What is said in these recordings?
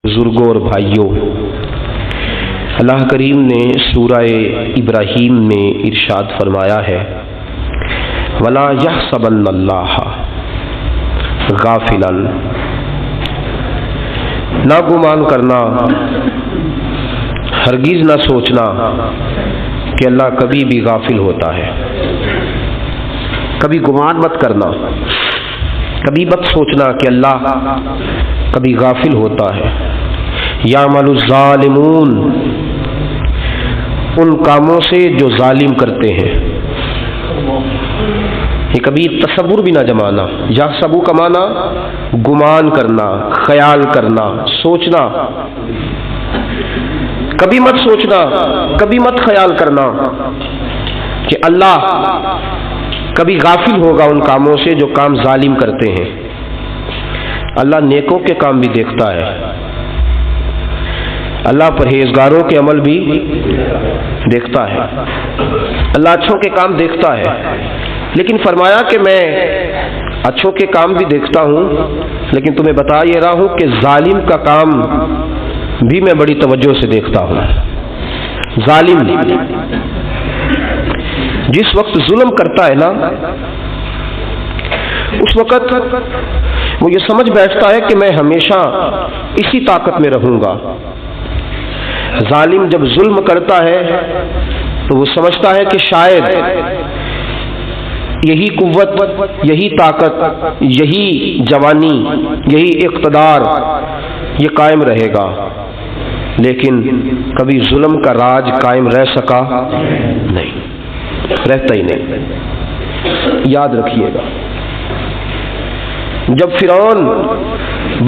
بزرگوں اور بھائیوں، اللہ کریم نے سورہ ابراہیم میں ارشاد فرمایا ہے وَلَا يَحْسَبَنَّ اللَّهَ غَافِلًا، نہ گمان کرنا، ہرگز نہ سوچنا کہ اللہ کبھی بھی غافل ہوتا ہے۔ کبھی گمان مت کرنا، کبھی مت سوچنا کہ اللہ کبھی غافل ہوتا ہے۔ یعمل الظالمون، ان کاموں سے جو ظالم کرتے ہیں، یہ کبھی تصور بھی نہ جمانا۔ یحسبو کا معنی گمان کرنا، خیال کرنا، سوچنا۔ کبھی مت سوچنا، کبھی مت خیال کرنا کہ اللہ کبھی غافل ہوگا ان کاموں سے جو کام ظالم کرتے ہیں۔ اللہ نیکوں کے کام بھی دیکھتا ہے، اللہ پرہیزگاروں کے عمل بھی دیکھتا ہے، اللہ اچھوں کے کام دیکھتا ہے، لیکن فرمایا کہ میں اچھوں کے کام بھی دیکھتا ہوں، لیکن تمہیں بتا یہ رہا ہوں کہ ظالم کا کام بھی میں بڑی توجہ سے دیکھتا ہوں۔ ظالم جس وقت ظلم کرتا ہے نا، اس وقت وہ یہ سمجھ بیٹھتا ہے کہ میں ہمیشہ اسی طاقت میں رہوں گا۔ ظالم جب ظلم کرتا ہے تو وہ سمجھتا ہے کہ شاید یہی قوت، یہی طاقت، یہی جوانی، یہی اقتدار یہ قائم رہے گا، لیکن کبھی ظلم کا راج قائم رہ سکا نہیں، رہتا ہی نہیں۔ یاد رکھیے گا، جب فرعون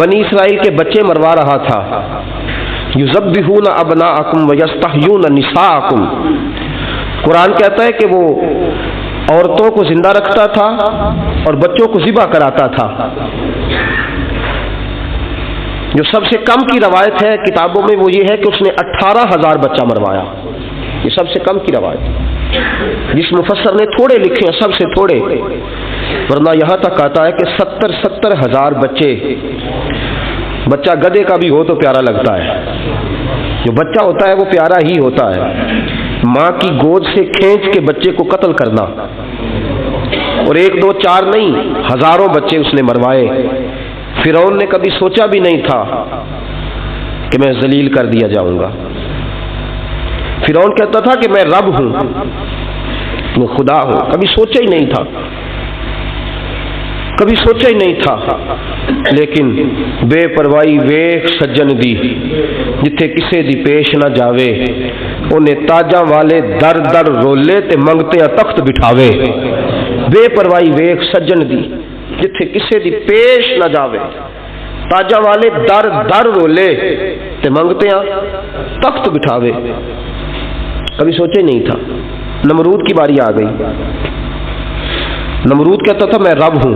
بنی اسرائیل کے بچے مروا رہا تھا، یذبحون ابناءکم ویستحیون نساءکم، قرآن کہتا ہے کہ وہ عورتوں کو زندہ رکھتا تھا اور بچوں کو ذبح کراتا تھا۔ جو سب سے کم کی روایت ہے کتابوں میں وہ یہ ہے کہ اس نے 18,000 بچہ مروایا، یہ سب سے کم کی روایت۔ جس مفسر نے تھوڑے لکھے ہیں، سب سے تھوڑے، ورنہ یہاں تک آتا ہے کہ 70 ہزار بچے۔ بچہ گدھے کا بھی ہو تو پیارا لگتا ہے، جو بچہ ہوتا ہے وہ پیارا ہی ہوتا ہے۔ ماں کی گود سے کھینچ کے بچے کو قتل کرنا، اور 1 2 4 نہیں، ہزاروں بچے اس نے مروائے۔ فرعون نے کبھی سوچا بھی نہیں تھا کہ میں ذلیل کر دیا جاؤں گا۔ فرعون کہتا تھا کہ میں رب ہوں، میں خدا ہوں، کبھی سوچا ہی نہیں تھا، کبھی سوچا ہی نہیں تھا۔ لیکن بے پرواہی ویخ سجن دی، جتھے کسے دی پیش نہ جاوے، انہیں تاجاں والے در در رولے تے منگتے تخت بٹھاوے۔ بے پرواہی ویخ سجن دی، جتھے کسے دی پیش نہ جاوے، تاجاں والے در در رولے تے منگتے تخت بٹھاوے۔ کبھی سوچا ہی نہیں تھا۔ نمرود کی باری آ گئی۔ نمرود کہتا تھا میں رب ہوں،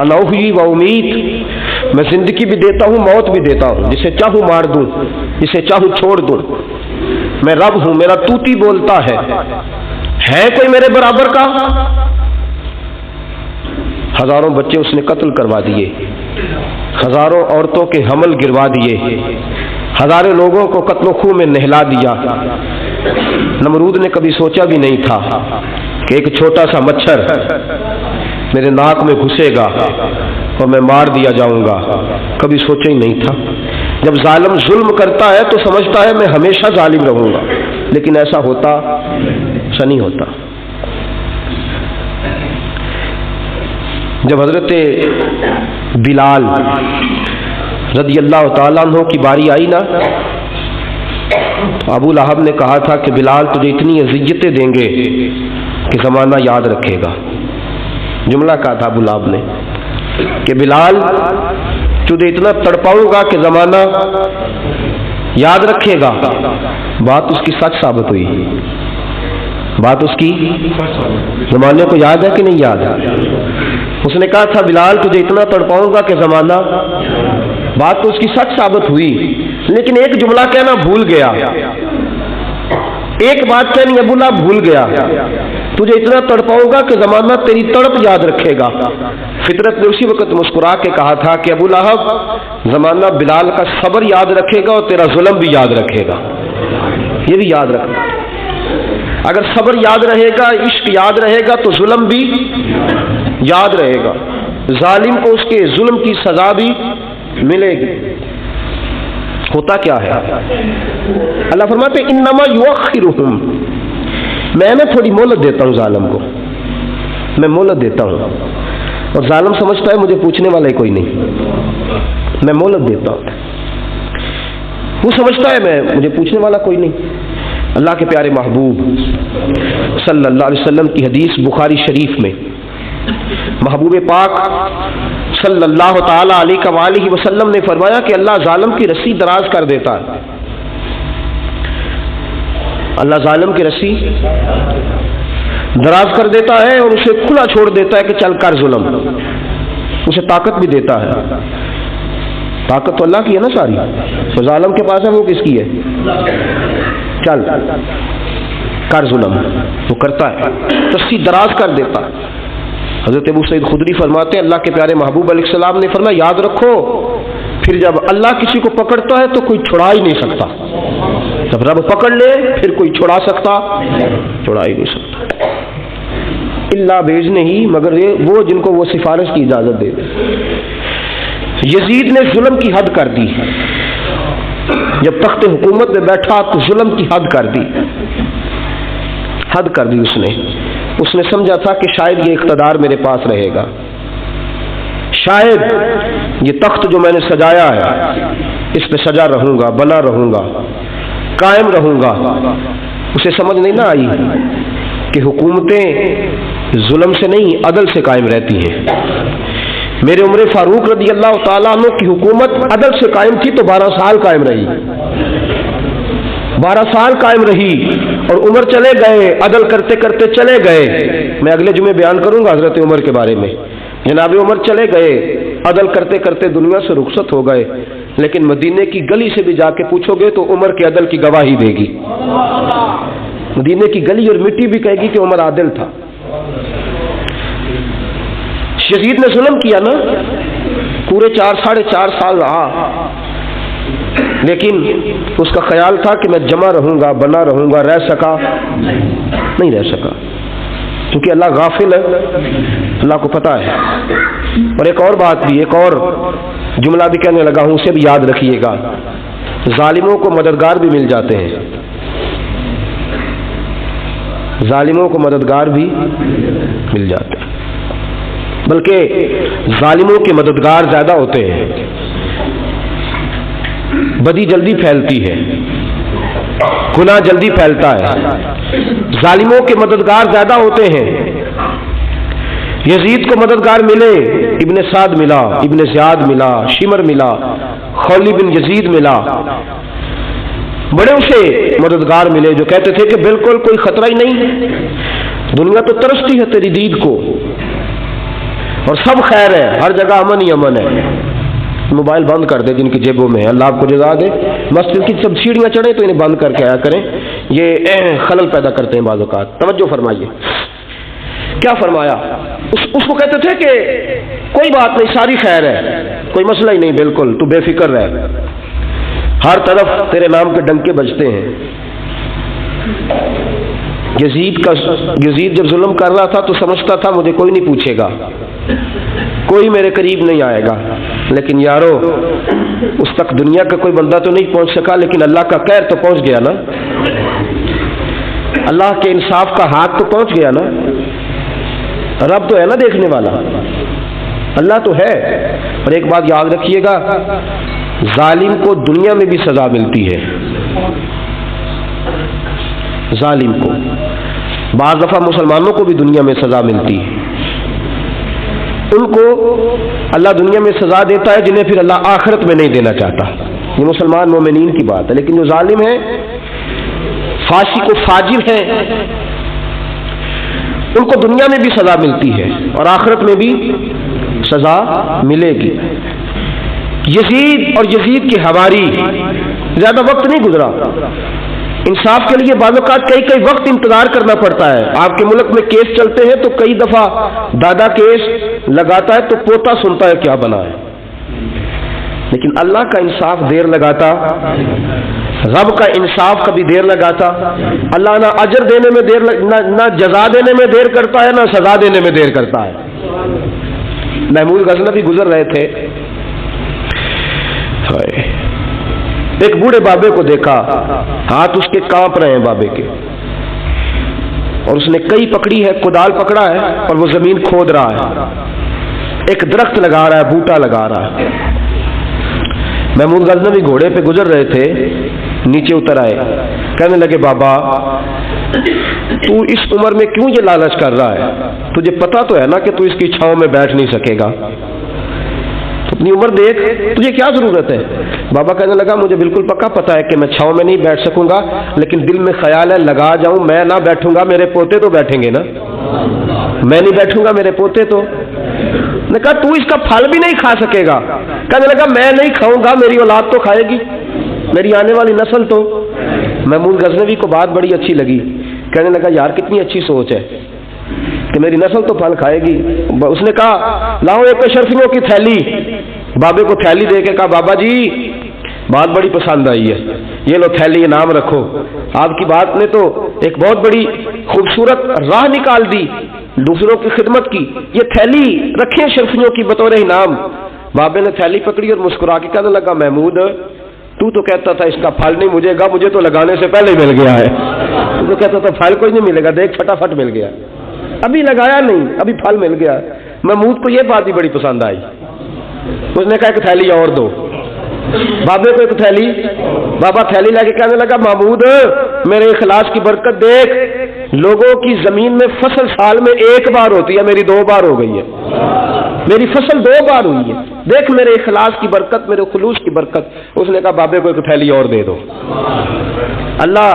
انا احیی و امیت، میں زندگی بھی دیتا ہوں، موت بھی دیتا ہوں، جسے چاہوں مار دوں، جسے چاہوں چھوڑ دوں، میں رب ہوں، میرا توتی بولتا ہے کوئی میرے برابر کا؟ ہزاروں بچے اس نے قتل کروا دیے، ہزاروں عورتوں کے حمل گروا دیے، ہزاروں لوگوں کو قتل و خون میں نہلا دیا۔ نمرود نے کبھی سوچا بھی نہیں تھا کہ ایک چھوٹا سا مچھر میرے ناک میں گھسے گا اور میں مار دیا جاؤں گا، کبھی سوچا ہی نہیں تھا۔ جب ظالم ظلم کرتا ہے تو سمجھتا ہے میں ہمیشہ ظالم رہوں گا، لیکن ایسا نہیں ہوتا۔ جب حضرت بلال رضی اللہ تعالیٰ عنہ کی باری آئی نا، ابو لہب نے کہا تھا کہ بلال تجھے اتنی اذیتیں دیں گے کہ زمانہ یاد رکھے گا۔ جملہ کہا تھا ابو لہب نے کہ بلال تجھے اتنا تڑپاؤں گا کہ زمانہ یاد رکھے گا۔ بات اس کی سچ ثابت ہوئی، بات اس کی زمانے کو یاد ہے کہ نہیں یاد؟ اس نے کہا تھا بلال تجھے اتنا تڑپاؤں گا کہ زمانہ، بات تو اس کی سچ ثابت ہوئی، لیکن ایک جملہ کہنا بھول گیا، ایک بات کہنی ابو لہب بھول گیا تجھے اتنا تڑپاؤں گا کہ زمانہ تیری تڑپ یاد رکھے گا۔ فطرت نے اسی وقت مسکرا کے کہا تھا کہ ابو لہب زمانہ بلال کا صبر یاد رکھے گا اور تیرا ظلم بھی یاد رکھے گا، یہ بھی یاد رکھنا۔ اگر صبر یاد رہے گا، عشق یاد رہے گا تو ظلم بھی یاد رہے گا، ظالم کو اس کے ظلم کی سزا بھی ملے گی۔ ہوتا کیا ہے؟ اللہ فرماتے ہیں انما یؤخرہم، میں نا تھوڑی مہلت دیتا ہوں ظالم کو، میں مہلت دیتا ہوں، اور ظالم سمجھتا ہے مجھے پوچھنے والا ہی کوئی نہیں، میں مہلت دیتا ہوں، وہ سمجھتا ہے مجھے پوچھنے والا کوئی نہیں۔ اللہ کے پیارے محبوب صلی اللہ علیہ وسلم کی حدیث بخاری شریف میں محبوب پاک صلی اللہ تعالی علیہ وآلہ وسلم نے فرمایا کہ اللہ ظالم کی رسی دراز کر دیتا ہے، اللہ ظالم کی رسی دراز کر دیتا ہے اور اسے کھلا چھوڑ دیتا ہے کہ چل کر ظلم، اسے طاقت بھی دیتا ہے، طاقت تو اللہ کی ہے نا ساری، تو ظالم کے پاس ہے وہ کس کی ہے؟ چل کر ظلم، وہ کرتا ہے، رسی دراز کر دیتا ہے۔ حضرت ابو سعید خدری فرماتے ہیں اللہ کے پیارے محبوب علیہ السلام نے فرمایا یاد رکھو پھر جب اللہ کسی کو پکڑتا ہے تو کوئی چھڑا ہی نہیں سکتا، جب رب پکڑ لے پھر کوئی چھڑا ہی نہیں سکتا، اللہ بھیجنے ہی مگر وہ جن کو وہ سفارش کی اجازت دے دے۔ یزید نے ظلم کی حد کر دی، جب تخت حکومت میں بیٹھا تو ظلم کی حد کر دی اس نے سمجھا تھا کہ شاید یہ اقتدار میرے پاس رہے گا، شاید یہ تخت جو میں نے سجایا ہے اس پہ سجا رہوں گا، بنا رہوں گا، قائم رہوں گا۔ اسے سمجھ نہیں نہ آئی کہ حکومتیں ظلم سے نہیں عدل سے قائم رہتی ہیں۔ میرے عمر فاروق رضی اللہ تعالیٰ عنہ کی حکومت عدل سے قائم تھی تو 12 سال قائم رہی، 12 سال قائم رہی، اور عمر چلے گئے، عدل کرتے کرتے چلے گئے۔ میں اگلے جمعے بیان کروں گا حضرت عمر کے بارے میں، جناب عمر چلے گئے، عدل کرتے کرتے دنیا سے رخصت ہو گئے، لیکن مدینے کی گلی سے بھی جا کے پوچھو گے تو عمر کے عدل کی گواہی دے گی، مدینے کی گلی اور مٹی بھی کہے گی کہ عمر عادل تھا۔ یزید نے ظلم کیا نا، پورے 4.5 سال رہا، لیکن اس کا خیال تھا کہ میں جمع رہوں گا، بنا رہوں گا، رہ سکا نہیں رہ سکا، کیونکہ اللہ غافل ہے، اللہ کو پتہ ہے۔ اور ایک اور بات بھی، ایک اور جملہ بھی کہنے لگا ہوں، اسے بھی یاد رکھیے گا، ظالموں کو مددگار بھی مل جاتے ہیں، ظالموں کو مددگار بھی مل جاتے ہیں، بلکہ ظالموں کے مددگار زیادہ ہوتے ہیں، بدی جلدی پھیلتی ہے، گناہ جلدی پھیلتا ہے، ظالموں کے مددگار زیادہ ہوتے ہیں۔ یزید کو مددگار ملے، ابن سعد ملا، ابن زیاد ملا، شمر ملا، خولی بن یزید ملا، بڑے اسے مددگار ملے جو کہتے تھے کہ بالکل کوئی خطرہ ہی نہیں، دنیا تو ترستی ہے تیری دید کو اور سب خیر ہے، ہر جگہ امن ہی امن ہے۔ موبائل بند کر دے جن کی جیبوں میں، اللہ آپ کو جزا دے، مسجد کی سب سیڑھیاں چڑھیں تو انہیں بند کر کے آیا کریں، یہ خلل پیدا کرتے ہیں بعض اوقات۔ توجہ فرمائیے کیا فرمایا، اس کو کہتے تھے کہ کوئی بات نہیں، ساری خیر ہے، کوئی مسئلہ ہی نہیں، بالکل تو بے فکر رہ، ہر طرف تیرے نام کے ڈنکے بجتے ہیں۔ یزید جب ظلم کر رہا تھا تو سمجھتا تھا مجھے کوئی نہیں پوچھے گا، کوئی میرے قریب نہیں آئے گا، لیکن یارو اس تک دنیا کا کوئی بندہ تو نہیں پہنچ سکا، لیکن اللہ کا قہر تو پہنچ گیا نا، اللہ کے انصاف کا ہاتھ تو پہنچ گیا نا، رب تو ہے نا دیکھنے والا، اللہ تو ہے۔ اور ایک بات یاد رکھیے گا، ظالم کو دنیا میں بھی سزا ملتی ہے، ظالم کو بعض دفعہ مسلمانوں کو بھی دنیا میں سزا ملتی ہے، ان کو اللہ دنیا میں سزا دیتا ہے جنہیں پھر اللہ آخرت میں نہیں دینا چاہتا، یہ مسلمان مومنین کی بات ہے، لیکن جو ظالم ہیں، فاسق و فاجر ہیں، ان کو دنیا میں بھی سزا ملتی ہے اور آخرت میں بھی سزا ملے گی۔ یزید اور یزید کے حواری، زیادہ وقت نہیں گزرا، انصاف کے لیے بعض اوقات کئی وقت انتظار کرنا پڑتا ہے. آپ کے ملک میں کیس چلتے ہیں تو کئی دفعہ دادا کیس لگاتا ہے تو پوتا سنتا ہے کیا بنا ہے. لیکن اللہ کا انصاف دیر لگاتا، رب کا انصاف کبھی دیر لگاتا. اللہ نہ اجر دینے میں دیر نہ جزا دینے میں دیر کرتا ہے، نہ سزا دینے میں دیر کرتا ہے. محمود غزنوی گزر رہے تھے، ایک بوڑھے بابے کو دیکھا، ہاتھ اس کے کانپ رہے ہیں بابے کے، اور اس نے کئی پکڑی ہے، کدال پکڑا ہے اور وہ زمین کھود رہا ہے، ایک درخت لگا رہا ہے، بوٹا لگا رہا ہے. محمود غزنوی گھوڑے پہ گزر رہے تھے، نیچے اتر آئے، کہنے لگے بابا تو اس عمر میں کیوں یہ لالچ کر رہا ہے؟ تجھے پتا تو ہے نا کہ تو اس کی چھاؤں میں بیٹھ نہیں سکے گا، اپنی عمر دیکھ، تجھے کیا ضرورت ہے؟ بابا کہنے لگا مجھے بالکل پکا پتا ہے کہ میں چھاؤں میں نہیں بیٹھ سکوں گا، لیکن دل میں خیال ہے لگا جاؤں، میں نہ بیٹھوں گا میرے پوتے تو بیٹھیں گے نا، میں نہیں بیٹھوں گا میرے پوتے تو. نے کہا تو اس کا پھل بھی نہیں کھا سکے گا. کہنے لگا میں نہیں کھاؤں گا، میری اولاد تو کھائے گی، میری آنے والی نسل تو. محمود غزنوی کو بات بڑی اچھی لگی، کہنے لگا یار کتنی اچھی سوچ ہے کہ میری نسل تو پھل کھائے گی. اس نے کہا لاؤ ایک اشرفیوں کی تھیلی. بابے کو تھیلی دے کے کہا بابا جی بات بڑی پسند آئی ہے، یہ لو تھیلی انعام رکھو. آپ کی بات نے تو ایک بہت بڑی خوبصورت راہ نکال دی دوسروں کی خدمت کی، یہ تھیلی رکھیں اشرفیوں کی بطور انعام. بابے نے تھیلی پکڑی اور مسکرا کے کہنے لگا محمود تو کہتا تھا اس کا پھل نہیں مجھے گا، مجھے تو لگانے سے پہلے مل گیا ہے. تو کہتا تھا پھل کوئی نہیں ملے گا، دیکھ فٹافٹ مل گیا، ابھی لگایا نہیں ابھی پھل مل گیا. محمود کو یہ بات بھی بڑی پسند آئی. اس نے کہا ایک تھیلی اور دو. بابے کو ایک تھیلی، بابا تھیلی لے کے کہنے لگا محمود میرے اخلاص کی برکت دیکھ، لوگوں کی زمین میں فصل سال میں ایک بار ہوتی ہے، میری 2 بار ہو گئی ہے، میری فصل 2 بار ہوئی ہے، دیکھ میرے اخلاص کی برکت، میرے خلوص کی برکت. اس نے کہا بابے کو ایک تھیلی اور دے دو. اللہ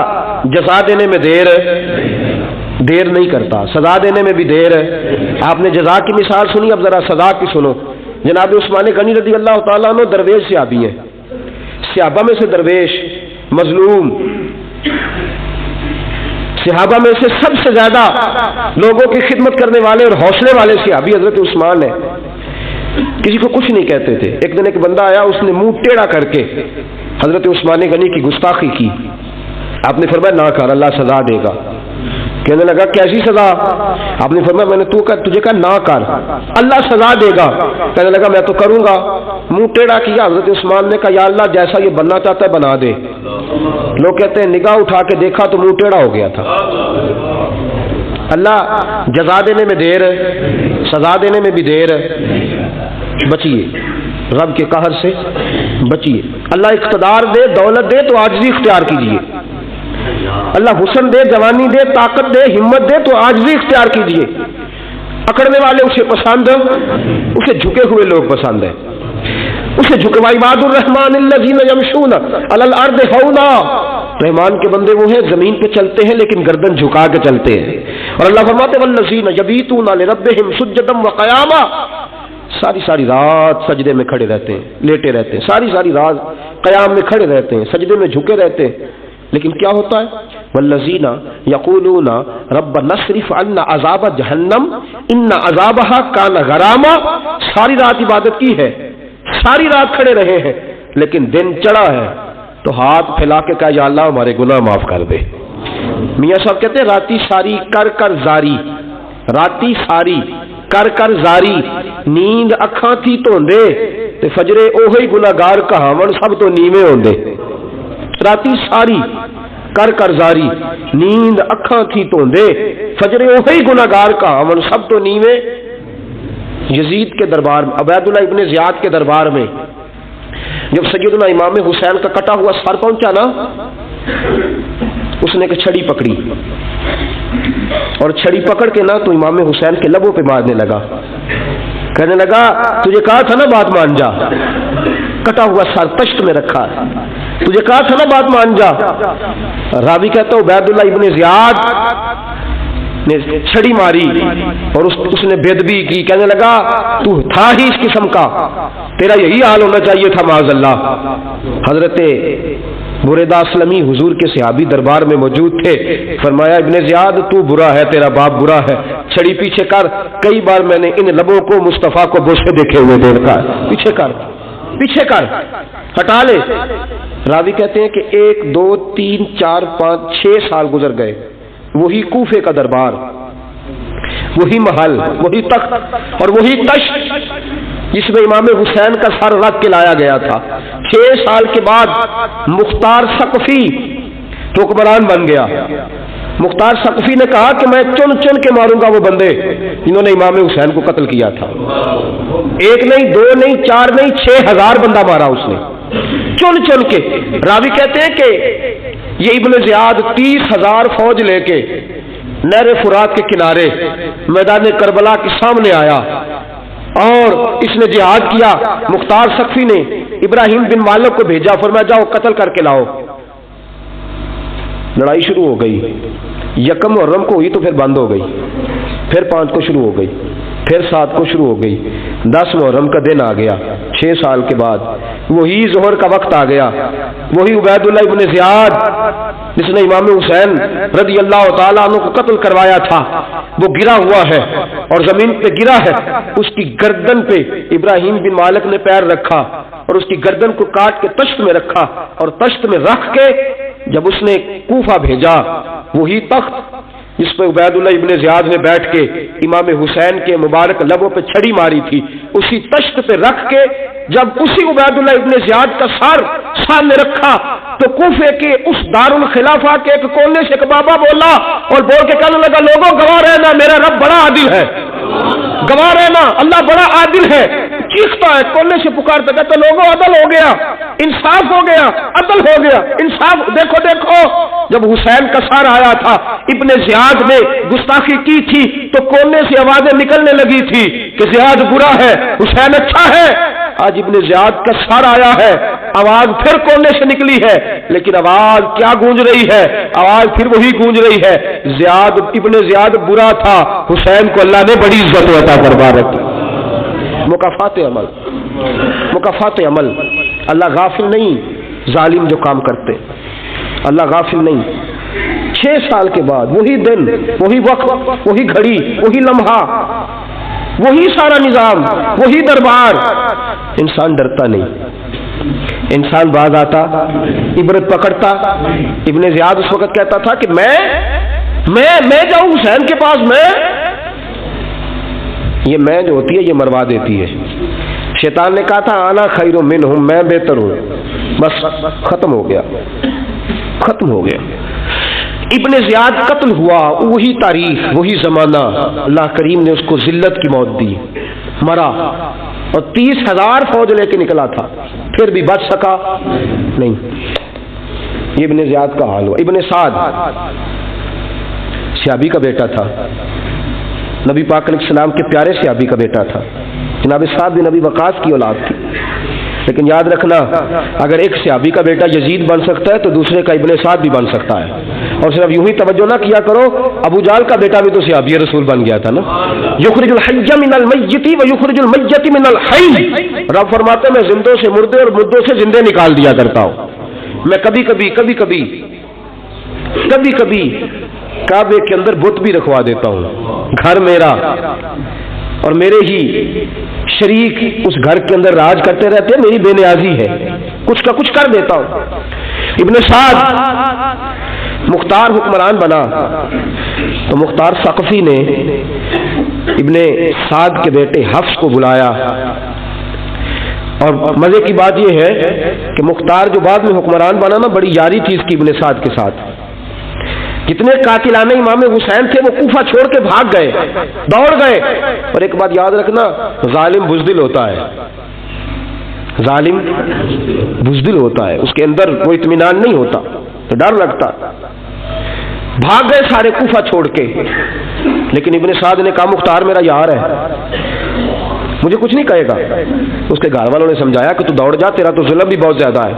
جزا دینے میں دیر نہیں کرتا، سزا دینے میں بھی دیر ہے. آپ نے جزا کی مثال سنی، اب ذرا سزا کی سنو. جناب عثمان غنی رضی اللہ تعالیٰ عنہ درویش صحابی ہیں، صحابہ میں سے درویش، مظلوم، صحابہ میں سے سب سے زیادہ لوگوں کی خدمت کرنے والے اور حوصلے والے صحابی حضرت عثمان ہیں. کسی کو کچھ نہیں کہتے تھے. ایک دن ایک بندہ آیا، اس نے منہ ٹیڑھا کر کے حضرت عثمان غنی کی گستاخی کی. آپ نے فرمایا نہ کر، اللہ سزا دے گا. کہنے لگا کیسی سزا؟ آپ نے فرمایا میں نے تجھے کہا نہ کر، اللہ سزا دے گا. کہنے لگا میں تو کروں گا. منہ ٹیڑھا کیا. حضرت عثمان نے کہا یا اللہ جیسا یہ بننا چاہتا ہے بنا دے. لوگ کہتے ہیں نگاہ اٹھا کے دیکھا تو منہ ٹیڑھا ہو گیا تھا. اللہ جزا دینے میں دیر ہے، سزا دینے میں بھی دیر ہے. بچیے رب کے قہر سے، بچیے. اللہ اقتدار دے، دولت دے تو عاجزی اختیار کیجیے. اللہ حسن دے، جوانی دے، طاقت دے، ہمت دے تو عاجزی اختیار کیجیے. اکڑنے والے اسے پسند ہیں، اسے جھکے ہوئے لوگ پسند ہیں. اسے جھکے عباد الرحمن الذین یمشون علی الارض ہونا، رحمان کے بندے وہ ہیں زمین پہ چلتے ہیں لیکن گردن جھکا کے چلتے ہیں. اور اللہ فرماتے والذین یبیتون لربہم سجدا وقیاما، ساری رات سجدے میں کھڑے رہتے ہیں، لیٹے رہتے ہیں، ساری رات قیام میں کھڑے رہتے ہیں، سجدے میں جھکے رہتے ہیں. لیکن کیا ہوتا ہے والذین یقولون ربنا اصرف عنا عذاب جہنم ان عذابها کان غراما. ساری رات عبادت کی ہے، ساری رات کھڑے رہے ہیں، لیکن دن چڑھا ہے تو ہاتھ پھیلا کے کہا یا اللہ ہمارے گناہ معاف کر دے. میاں صاحب کہتے ہیں راتی ساری کر زاری، راتی ساری کر زاری، نیند اکھاں تھی دھوندے تے فجرے اوہی گناہگار کہاون سب تو نیویں ہوندے. راتی ساری کر زاری، نیند اکھاں تھی دھوندے فجرے اوہی گناہگار کہاون سب تو نیویں. یزید کے دربار میں، عبید اللہ ابن زیاد کے دربار میں جب سیدنا امام حسین کا کٹا ہوا سر پہنچا نا، اس نے ایک چھڑی پکڑی اور چھڑی پکڑ کے نا تو امام حسین کے لبوں پہ مارنے لگا. کہنے لگا تجھے کہا تھا نا بات مان جا، کٹا ہوا سر تشت میں رکھا ہے، تجھے کہا تھا نا بات مان جا. راوی کہتا ہوں عبید اللہ ابن زیاد نے چھڑی ماری اور اس نے بے ادبی کی. کہنے لگا تو تھا ہی اس قسم کا، تیرا یہی حال ہونا چاہیے تھا معاذ اللہ. حضرت بریدہ اسلمی حضور کے صحابی دربار میں موجود تھے. فرمایا ابن زیاد تو برا ہے، تیرا باپ برا ہے، چھڑی پیچھے کر. کئی بار میں نے ان لبوں کو مصطفیٰ کو بوسے دیکھے ہوئے دیکھا ہے. پیچھے کر، پیچھے کر، ہٹا لے. راوی کہتے ہیں کہ 1 2 3 4 5 6 سال گزر گئے. وہی کوفے کا دربار، وہی محل، وہی تخت اور وہی تشت جس میں امام حسین کا سر رکھ کے لایا گیا تھا. 6 سال کے بعد مختار ثقفی حکمران بن گیا. مختار ثقفی نے کہا کہ میں چن چن کے ماروں گا وہ بندے جنہوں نے امام حسین کو قتل کیا تھا. 1 نہیں 2 نہیں 4 نہیں 6000 بندہ مارا اس نے، چن چن کے. راوی کہتے ہیں کہ یہ ابن زیاد 30,000 فوج لے کے نہر فرات کے کنارے میدان کربلا کے سامنے آیا اور اس نے جہاد کیا. مختار ثقفی نے ابراہیم بن مالک کو بھیجا، فرمایا جاؤ قتل کر کے لاؤ. لڑائی شروع ہو گئی. 1 محرم کو ہوئی تو پھر بند ہو گئی، پھر 5 کو شروع ہو گئی، پھر 7 کو شروع ہو گئی. 10 محرم کا دن آ گیا 6 سال کے بعد. وہی ظہر کا وقت آ گیا. وہی عبید اللہ ابن زیاد جس نے امام حسین رضی اللہ تعالیٰ عنہ کو قتل کروایا تھا، وہ گرا ہوا ہے اور زمین پہ گرا ہے. اس کی گردن پہ ابراہیم بن مالک نے پیر رکھا اور اس کی گردن کو کاٹ کے تشت میں رکھا اور تشت میں رکھ کے جب اس نے کوفہ بھیجا، وہی تخت جس پہ عبید اللہ ابن زیاد نے بیٹھ کے امام حسین کے مبارک لبوں پہ چھڑی ماری تھی، اسی تشت پہ رکھ کے جب اسی عبید اللہ ابن زیاد کا سر سامنے رکھا تو کوفے کے اس دارالخلافہ کے ایک کونے سے ایک بابا بولا اور بول کے کہنے لگا لوگوں گواہ رہنا میرا رب بڑا عادل ہے، گواہ رہنا اللہ بڑا عادل ہے. چیختا ہے کونے سے پکارتا کہتا لوگوں عدل ہو گیا، انصاف ہو گیا، عدل ہو گیا، انصاف. دیکھو دیکھو جب حسین کا سر آیا تھا ابن زیاد نے گستاخی کی تھی تو کونے سے آوازیں نکلنے لگی تھی کہ زیاد برا ہے حسین اچھا ہے. آج ابن زیاد کا سر آیا ہے، آواز پھر کونے سے نکلی ہے، لیکن آواز کیا گونج رہی ہے؟ آواز پھر وہی گونج رہی ہے زیاد ابن زیاد برا تھا، حسین کو اللہ نے بڑی عزت عطا فرما رکھی. مکافات عمل، مکافات عمل. اللہ غافل نہیں ظالم جو کام کرتے، اللہ غافل نہیں. 6 سال کے بعد وہی دن، وہی وقت، وہی گھڑی، وہی لمحہ، وہی سارا نظام، وہی دربار. انسان ڈرتا نہیں، انسان باز آتا، عبرت پکڑتا. ابن زیاد اس وقت کہتا تھا کہ میں جاؤں حسین کے پاس. یہ میں جو ہوتی ہے یہ مروا دیتی ہے. شیطان نے کہا تھا آنا خیر منہم، میں بہتر ہوں. بس ختم ہو گیا، ختم ہو گیا. ابن زیاد قتل ہوا، وہی تاریخ، وہی زمانہ. اللہ کریم نے اس کو ذلت کی موت دی، مرا اور 30,000 فوج لے کے نکلا تھا، پھر بھی بچ سکا نہیں. یہ ابن زیاد کا حال ہوا. ابن سعد صحابی کا بیٹا تھا، نبی پاک علیہ السلام کے پیارے صحابی کا بیٹا تھا. جناب سعد بن نبی وقاص کی اولاد تھی. لیکن یاد رکھنا اگر ایک صحابی کا بیٹا یزید بن سکتا ہے تو دوسرے کا ابن سعد بھی بن سکتا ہے. اور صرف یوں ہی توجہ نہ کیا کرو، ابو جہل کا بیٹا بھی تو صحابی رسول بن گیا تھا نا. یخرج الحی من المیت و یخرج المیت من الحی. رب فرماتے ہیں میں زندوں سے مردے اور مردوں سے زندے نکال دیا کرتا ہوں. میں کبھی کبھی کعبے کے اندر بت بھی رکھوا دیتا ہوں. گھر میرا اور میرے ہی شریک اس گھر کے اندر راج کرتے رہتے ہیں، میری بے نیازی ہے، کچھ کا کچھ کر دیتا ہوں. ابن سعد مختار حکمران بنا تو مختار ثقفی نے ابن سعد کے بیٹے حفص کو بلایا. اور مزے کی بات یہ ہے کہ مختار جو بعد میں حکمران بنا نا، بڑی یاری تھی اس کی ابن سعد کے ساتھ. جتنے قاتلان امام حسین تھے وہ کوفہ چھوڑ کے بھاگ گئے، دوڑ گئے. اور ایک بات یاد رکھنا، ظالم بزدل ہوتا ہے، ظالم بزدل ہوتا ہے، اس کے اندر کوئی اطمینان نہیں ہوتا، تو ڈر لگتا. بھاگ گئے سارے کوفہ چھوڑ کے. لیکن ابن سعد نے کہا مختار میرا یار ہے، مجھے کچھ نہیں کہے گا. اس کے گھر والوں نے سمجھایا کہ تو دوڑ جا، تیرا تو ظلم بھی بہت زیادہ ہے،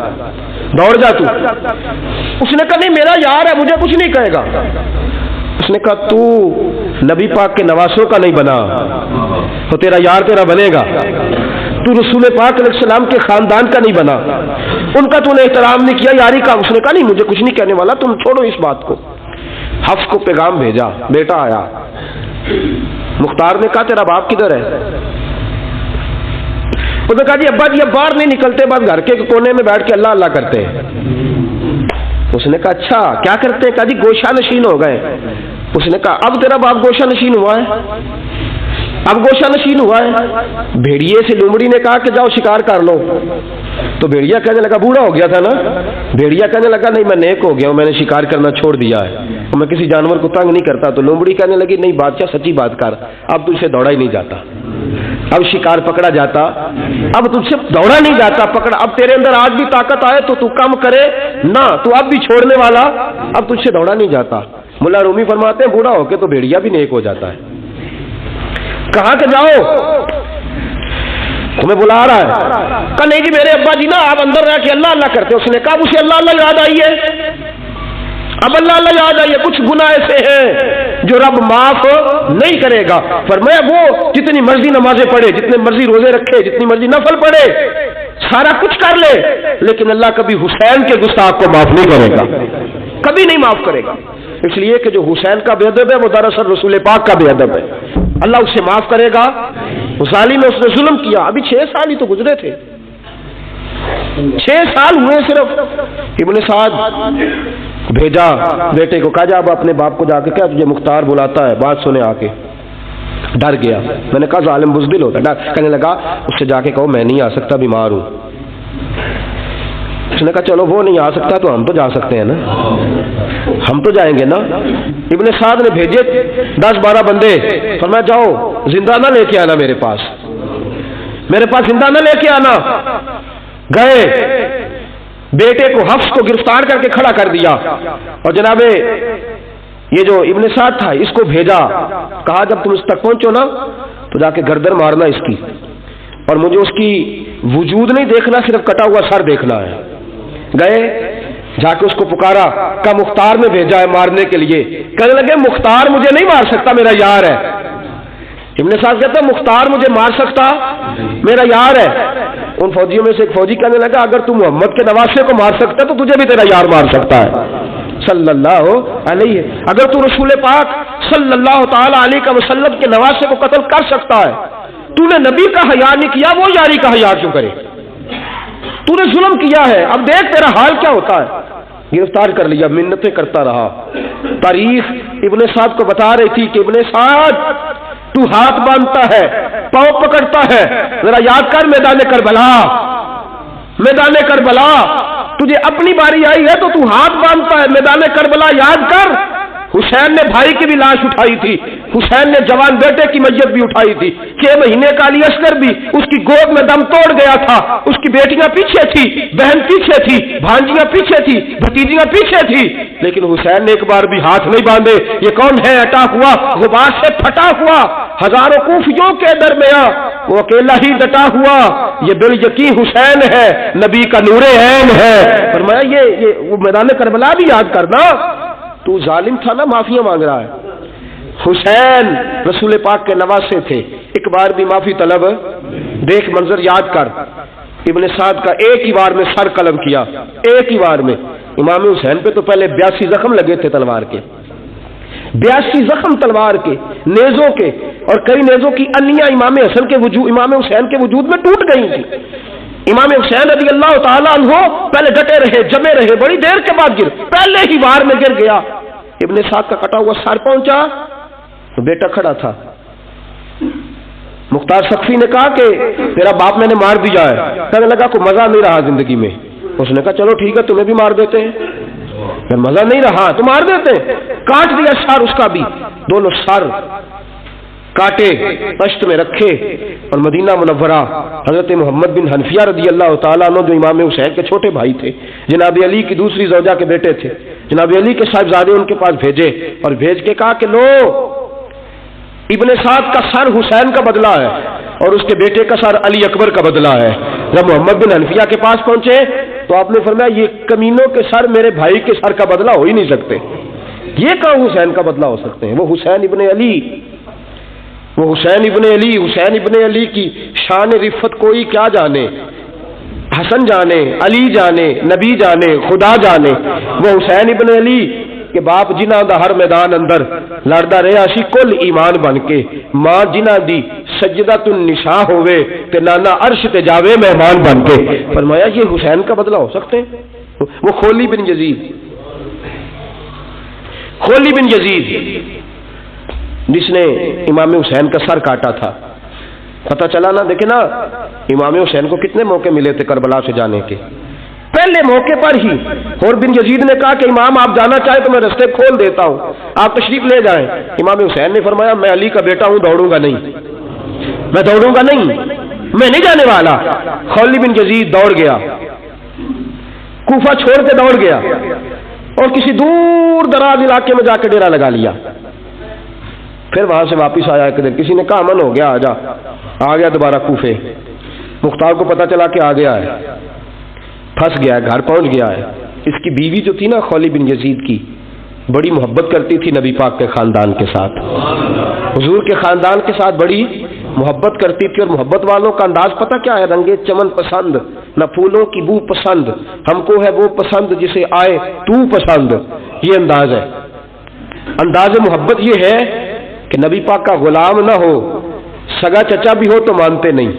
دوڑ جا تو. اس نے کہا نہیں میرا یار ہے، مجھے کچھ نہیں کہے گا. اس نے کہا تو نبی پاک کے نواسوں کا نہیں بنا تو تیرا یار تیرا بنے گا. تو رسول پاک علیہ السلام کے خاندان کا نہیں بنا، ان کا تو نے احترام نہیں کیا، یاری کا۔ اس نے کہا نہیں، مجھے کچھ نہیں کہنے والا، تم چھوڑو اس بات کو۔ حفص کو پیغام بھیجا، بیٹا آیا۔ مختار نے کہا تیرا باپ کدھر ہے؟ اس نے کہا جی ابا جی اب باہر نہیں نکلتے، بس گھر کے کونے میں بیٹھ کے اللہ اللہ کرتے ہیں۔ اس نے کہا اچھا کیا کرتے ہیں؟ کہا جی گوشہ نشین ہو گئے۔ اس نے کہا اب تیرا باپ گوشہ نشین ہوا ہے؟ اب گوشہ نشین ہوا ہے؟ بھیڑیے سے لومڑی نے کہا کہ جاؤ شکار کر لو، تو بھیڑیا کہنے لگا، بوڑھا ہو گیا تھا نا، بھیڑیا کہنے لگا نہیں میں نیک ہو گیا ہوں، میں نے شکار کرنا چھوڑ دیا ہے، میں کسی جانور کو تنگ نہیں کرتا۔ تو لومڑی کہنے لگی نہیں بادشاہ سچی بات کر، اب تجھ سے دوڑا ہی نہیں جاتا، اب شکار پکڑا جاتا، اب تجھ سے دوڑا نہیں جاتا، پکڑا، اب تیرے اندر آج بھی طاقت آئے تو کم کرے نہ، تو اب بھی چھوڑنے والا، اب تجھ سے دوڑا نہیں جاتا۔ ملا رومی فرماتے ہیں بوڑھا ہو کے تو بھیڑیا بھی نیک ہو جاتا ہے۔ کہا کہ جاؤ تمہیں بلا رہا ہے۔ کہا نہیں جی میرے ابا جی نا آپ اندر رہ کے اللہ اللہ کرتے۔ اس نے کہا اسے اللہ اللہ یاد آئی ہے، اب اللہ اللہ یاد آئی ہے، کچھ گناہ ایسے ہیں جو رب معاف نہیں کرے گا۔ فرمایا وہ جتنی مرضی نمازیں پڑھے، جتنے مرضی روزے رکھے، جتنی مرضی نفل پڑھے، سارا کچھ کر لے، لیکن اللہ کبھی حسین کے گستاخ کو معاف نہیں کرے گا، کبھی نہیں معاف کرے گا۔ اس لیے کہ جو حسین کا بے ادب ہے وہ دراصل رسول پاک کا بے ادب ہے، اللہ اسے معاف کرے گا۔ ظالم میں اس نے ظلم کیا، ابھی 6 سال ہی تو گزرے تھے، 6 سال ہوئے صرف۔ ابن سعد بھیجا بیٹے کو، کہا جا اب اپنے باپ کو جا کے کیا تجھے مختار بلاتا ہے، بات سنے آ کے۔ ڈر گیا، میں نے کہا ظالم بزدل ہوتا ہے، کہنے لگا اس سے جا کے کہو میں نہیں آ سکتا، بیمار ہوں۔ اس نے کہا چلو وہ نہیں آ سکتا تو ہم تو جا سکتے ہیں نا، ہم تو جائیں گے نا۔ ابن سعد نے بھیجے 10-12 بندے، فرمایا جاؤ زندہ نہ لے کے آنا، میرے پاس زندہ نہ لے کے آنا۔ گئے، بیٹے کو حفص کو گرفتار کر کے کھڑا کر دیا، اور جناب یہ جو ابن سعد تھا اس کو بھیجا، کہا جب تم اس تک پہنچو نا تو جا کے گردن مارنا اس کی، اور مجھے اس کی وجود نہیں دیکھنا، صرف کٹا ہوا سر دیکھنا ہے۔ گئے، جا کے اس کو پکارا، کہا مختار میں بھیجا ہے مارنے کے لیے۔ کہنے لگے مختار مجھے نہیں مار سکتا، میرا یار ہے۔ ابن سعد کہتا ہے مختار مجھے مار سکتا، میرا یار ہے۔ ان فوجیوں میں سے ایک فوجی کہنے لگا اگر تم محمد کے نواسے کو مار سکتا تو تجھے بھی تیرا یار مار سکتا ہے صلی اللہ علیہ۔ اگر تو رسول پاک صلی اللہ تعالی علیہ وسلم کے نواسے کو قتل کر سکتا ہے، تو نے نبی کا حیا نہیں کیا، وہ یاری کا حیا کیوں کرے؟ تو نے ظلم کیا ہے، اب دیکھ تیرا حال کیا ہوتا ہے۔ گرفتار کر لیا، منتیں کرتا رہا۔ تاریخ ابن سعد کو بتا رہی تھی کہ ابن سعد تو ہاتھ باندھتا ہے، پاؤں پکڑتا ہے، ذرا یاد کر میدان کربلا تجھے اپنی باری آئی ہے تو تو ہاتھ باندھتا ہے، میدان کربلا یاد کر۔ حسین نے بھائی کی بھی لاش اٹھائی تھی، حسین نے جوان بیٹے کی میت بھی اٹھائی تھی، 6 مہینے کا علی اصغر بھی اس کی گود میں دم توڑ گیا تھا، اس کی بیٹیاں پیچھے تھی، بہن پیچھے تھی، بھانجیاں پیچھے تھی، بھتیجیاں پیچھے تھی، لیکن حسین نے ایک بار بھی ہاتھ نہیں باندھے۔ یہ کون ہے اٹا ہوا، غبار سے پھٹا ہوا، ہزاروں کوفیوں کے درمیان وہ اکیلا ہی ڈٹا ہوا، یہ بال یقین حسین ہے، نبی کا نور عین ہے۔ فرمایا یہ وہ میدان کربلا بھی یاد کرنا، تو ظالم تھا نا، معافیاں مانگ رہا ہے۔ حسین رسول پاک کے نواسے تھے، ایک بار بھی معافی طلب، دیکھ منظر یاد کر۔ ابن سعد کا ایک ہی بار میں سر قلم کیا، ایک ہی بار میں۔ امام حسین پہ تو پہلے 82 زخم لگے تھے تلوار کے، 82 زخم تلوار کے، نیزوں کے، اور کئی نیزوں کی انیاں امام حسین کے وجود میں ٹوٹ گئی تھی۔ امام حسین رضی اللہ تعالیٰ عنہ پہلے ڈٹے رہے، جمے رہے، بڑی دیر کے بعد پہلے ہی وار میں گر گیا۔ ابن سعد کا کٹا ہوا سر پہنچا تو بیٹا کھڑا تھا۔ مختار سقفی نے کہا کہ تیرا باپ میں نے مار دیا ہے۔ کہنے لگا کوئی مزہ نہیں رہا زندگی میں۔ اس نے کہا چلو ٹھیک ہے تمہیں بھی مار دیتے ہیں، مزہ نہیں رہا تو مار دیتے۔ کاٹ دیا سر اس کا بھی، دونوں سر کاٹے، پشت میں رکھے، اور مدینہ منورہ حضرت محمد بن حنفیہ رضی اللہ تعالیٰ عنہ جو امام حسین کے چھوٹے بھائی تھے، جناب علی کی دوسری زوجہ کے بیٹے تھے، جناب علی کے صاحبزادے ان کے پاس بھیجے، اور بھیج کے کہا کہ لو ابن سعد کا سر حسین کا بدلہ ہے اور اس کے بیٹے کا سر علی اکبر کا بدلہ ہے۔ جب محمد بن حنفیہ کے پاس پہنچے تو آپ نے فرمایا یہ کمینوں کے سر میرے بھائی کے سر کا بدلہ ہو ہی نہیں سکتے، یہ کہاں حسین کا بدلہ ہو سکتے ہیں، وہ حسین ابن علی وہ حسین ابن علی کی شان رفت کوئی کیا جانے، حسن جانے، علی جانے، نبی جانے، خدا جانے۔ وہ حسین ابن علی کہ باپ جنہ دا ہر میدان اندر لڑدا رہیا سی کل ایمان بن کے، ماں جنہ دی سجدۃ النساء ہوئے تے نانا عرش تے جاوے مہمان بن کے۔ فرمایا یہ حسین کا بدلہ ہو سکتے ہیں؟ وہ خولی بن یزید جس نے امام حسین کا سر کاٹا تھا، پتہ چلا نا، دیکھیں نا امام حسین کو کتنے موقع ملے تھے کربلا سے جانے کے، پہلے موقع پر ہی اور بن یزید نے کہا کہ امام آپ جانا چاہے تو میں رستے کھول دیتا ہوں، آپ تشریف لے جائیں۔ امام حسین نے فرمایا میں علی کا بیٹا ہوں، دوڑوں گا نہیں، میں نہیں جانے والا۔ خولی بن یزید دوڑ گیا، کوفہ چھوڑ کے دوڑ گیا اور کسی دور دراز علاقے میں جا کے ڈیرا لگا لیا۔ پھر وہاں سے واپس آیا ایک دن، کسی نے کہا امن ہو گیا، آ گیا دوبارہ کوفے۔ مختار کو پتا چلا کہ آ گیا ہے، پھنس گیا ہے، گھر پہنچ گیا ہے۔ اس کی بیوی جو تھی نا خولی بن یزید کی، بڑی محبت کرتی تھی نبی پاک کے خاندان کے ساتھ، حضور کے خاندان کے ساتھ بڑی محبت کرتی تھی۔ اور محبت والوں کا انداز پتہ کیا ہے؟ رنگے چمن پسند، نہ پھولوں کی بو پسند، ہم کو ہے وہ پسند جسے آئے تو پسند، یہ انداز ہے۔ انداز محبت یہ ہے کہ نبی پاک کا غلام نہ ہو، سگا چچا بھی ہو تو مانتے نہیں،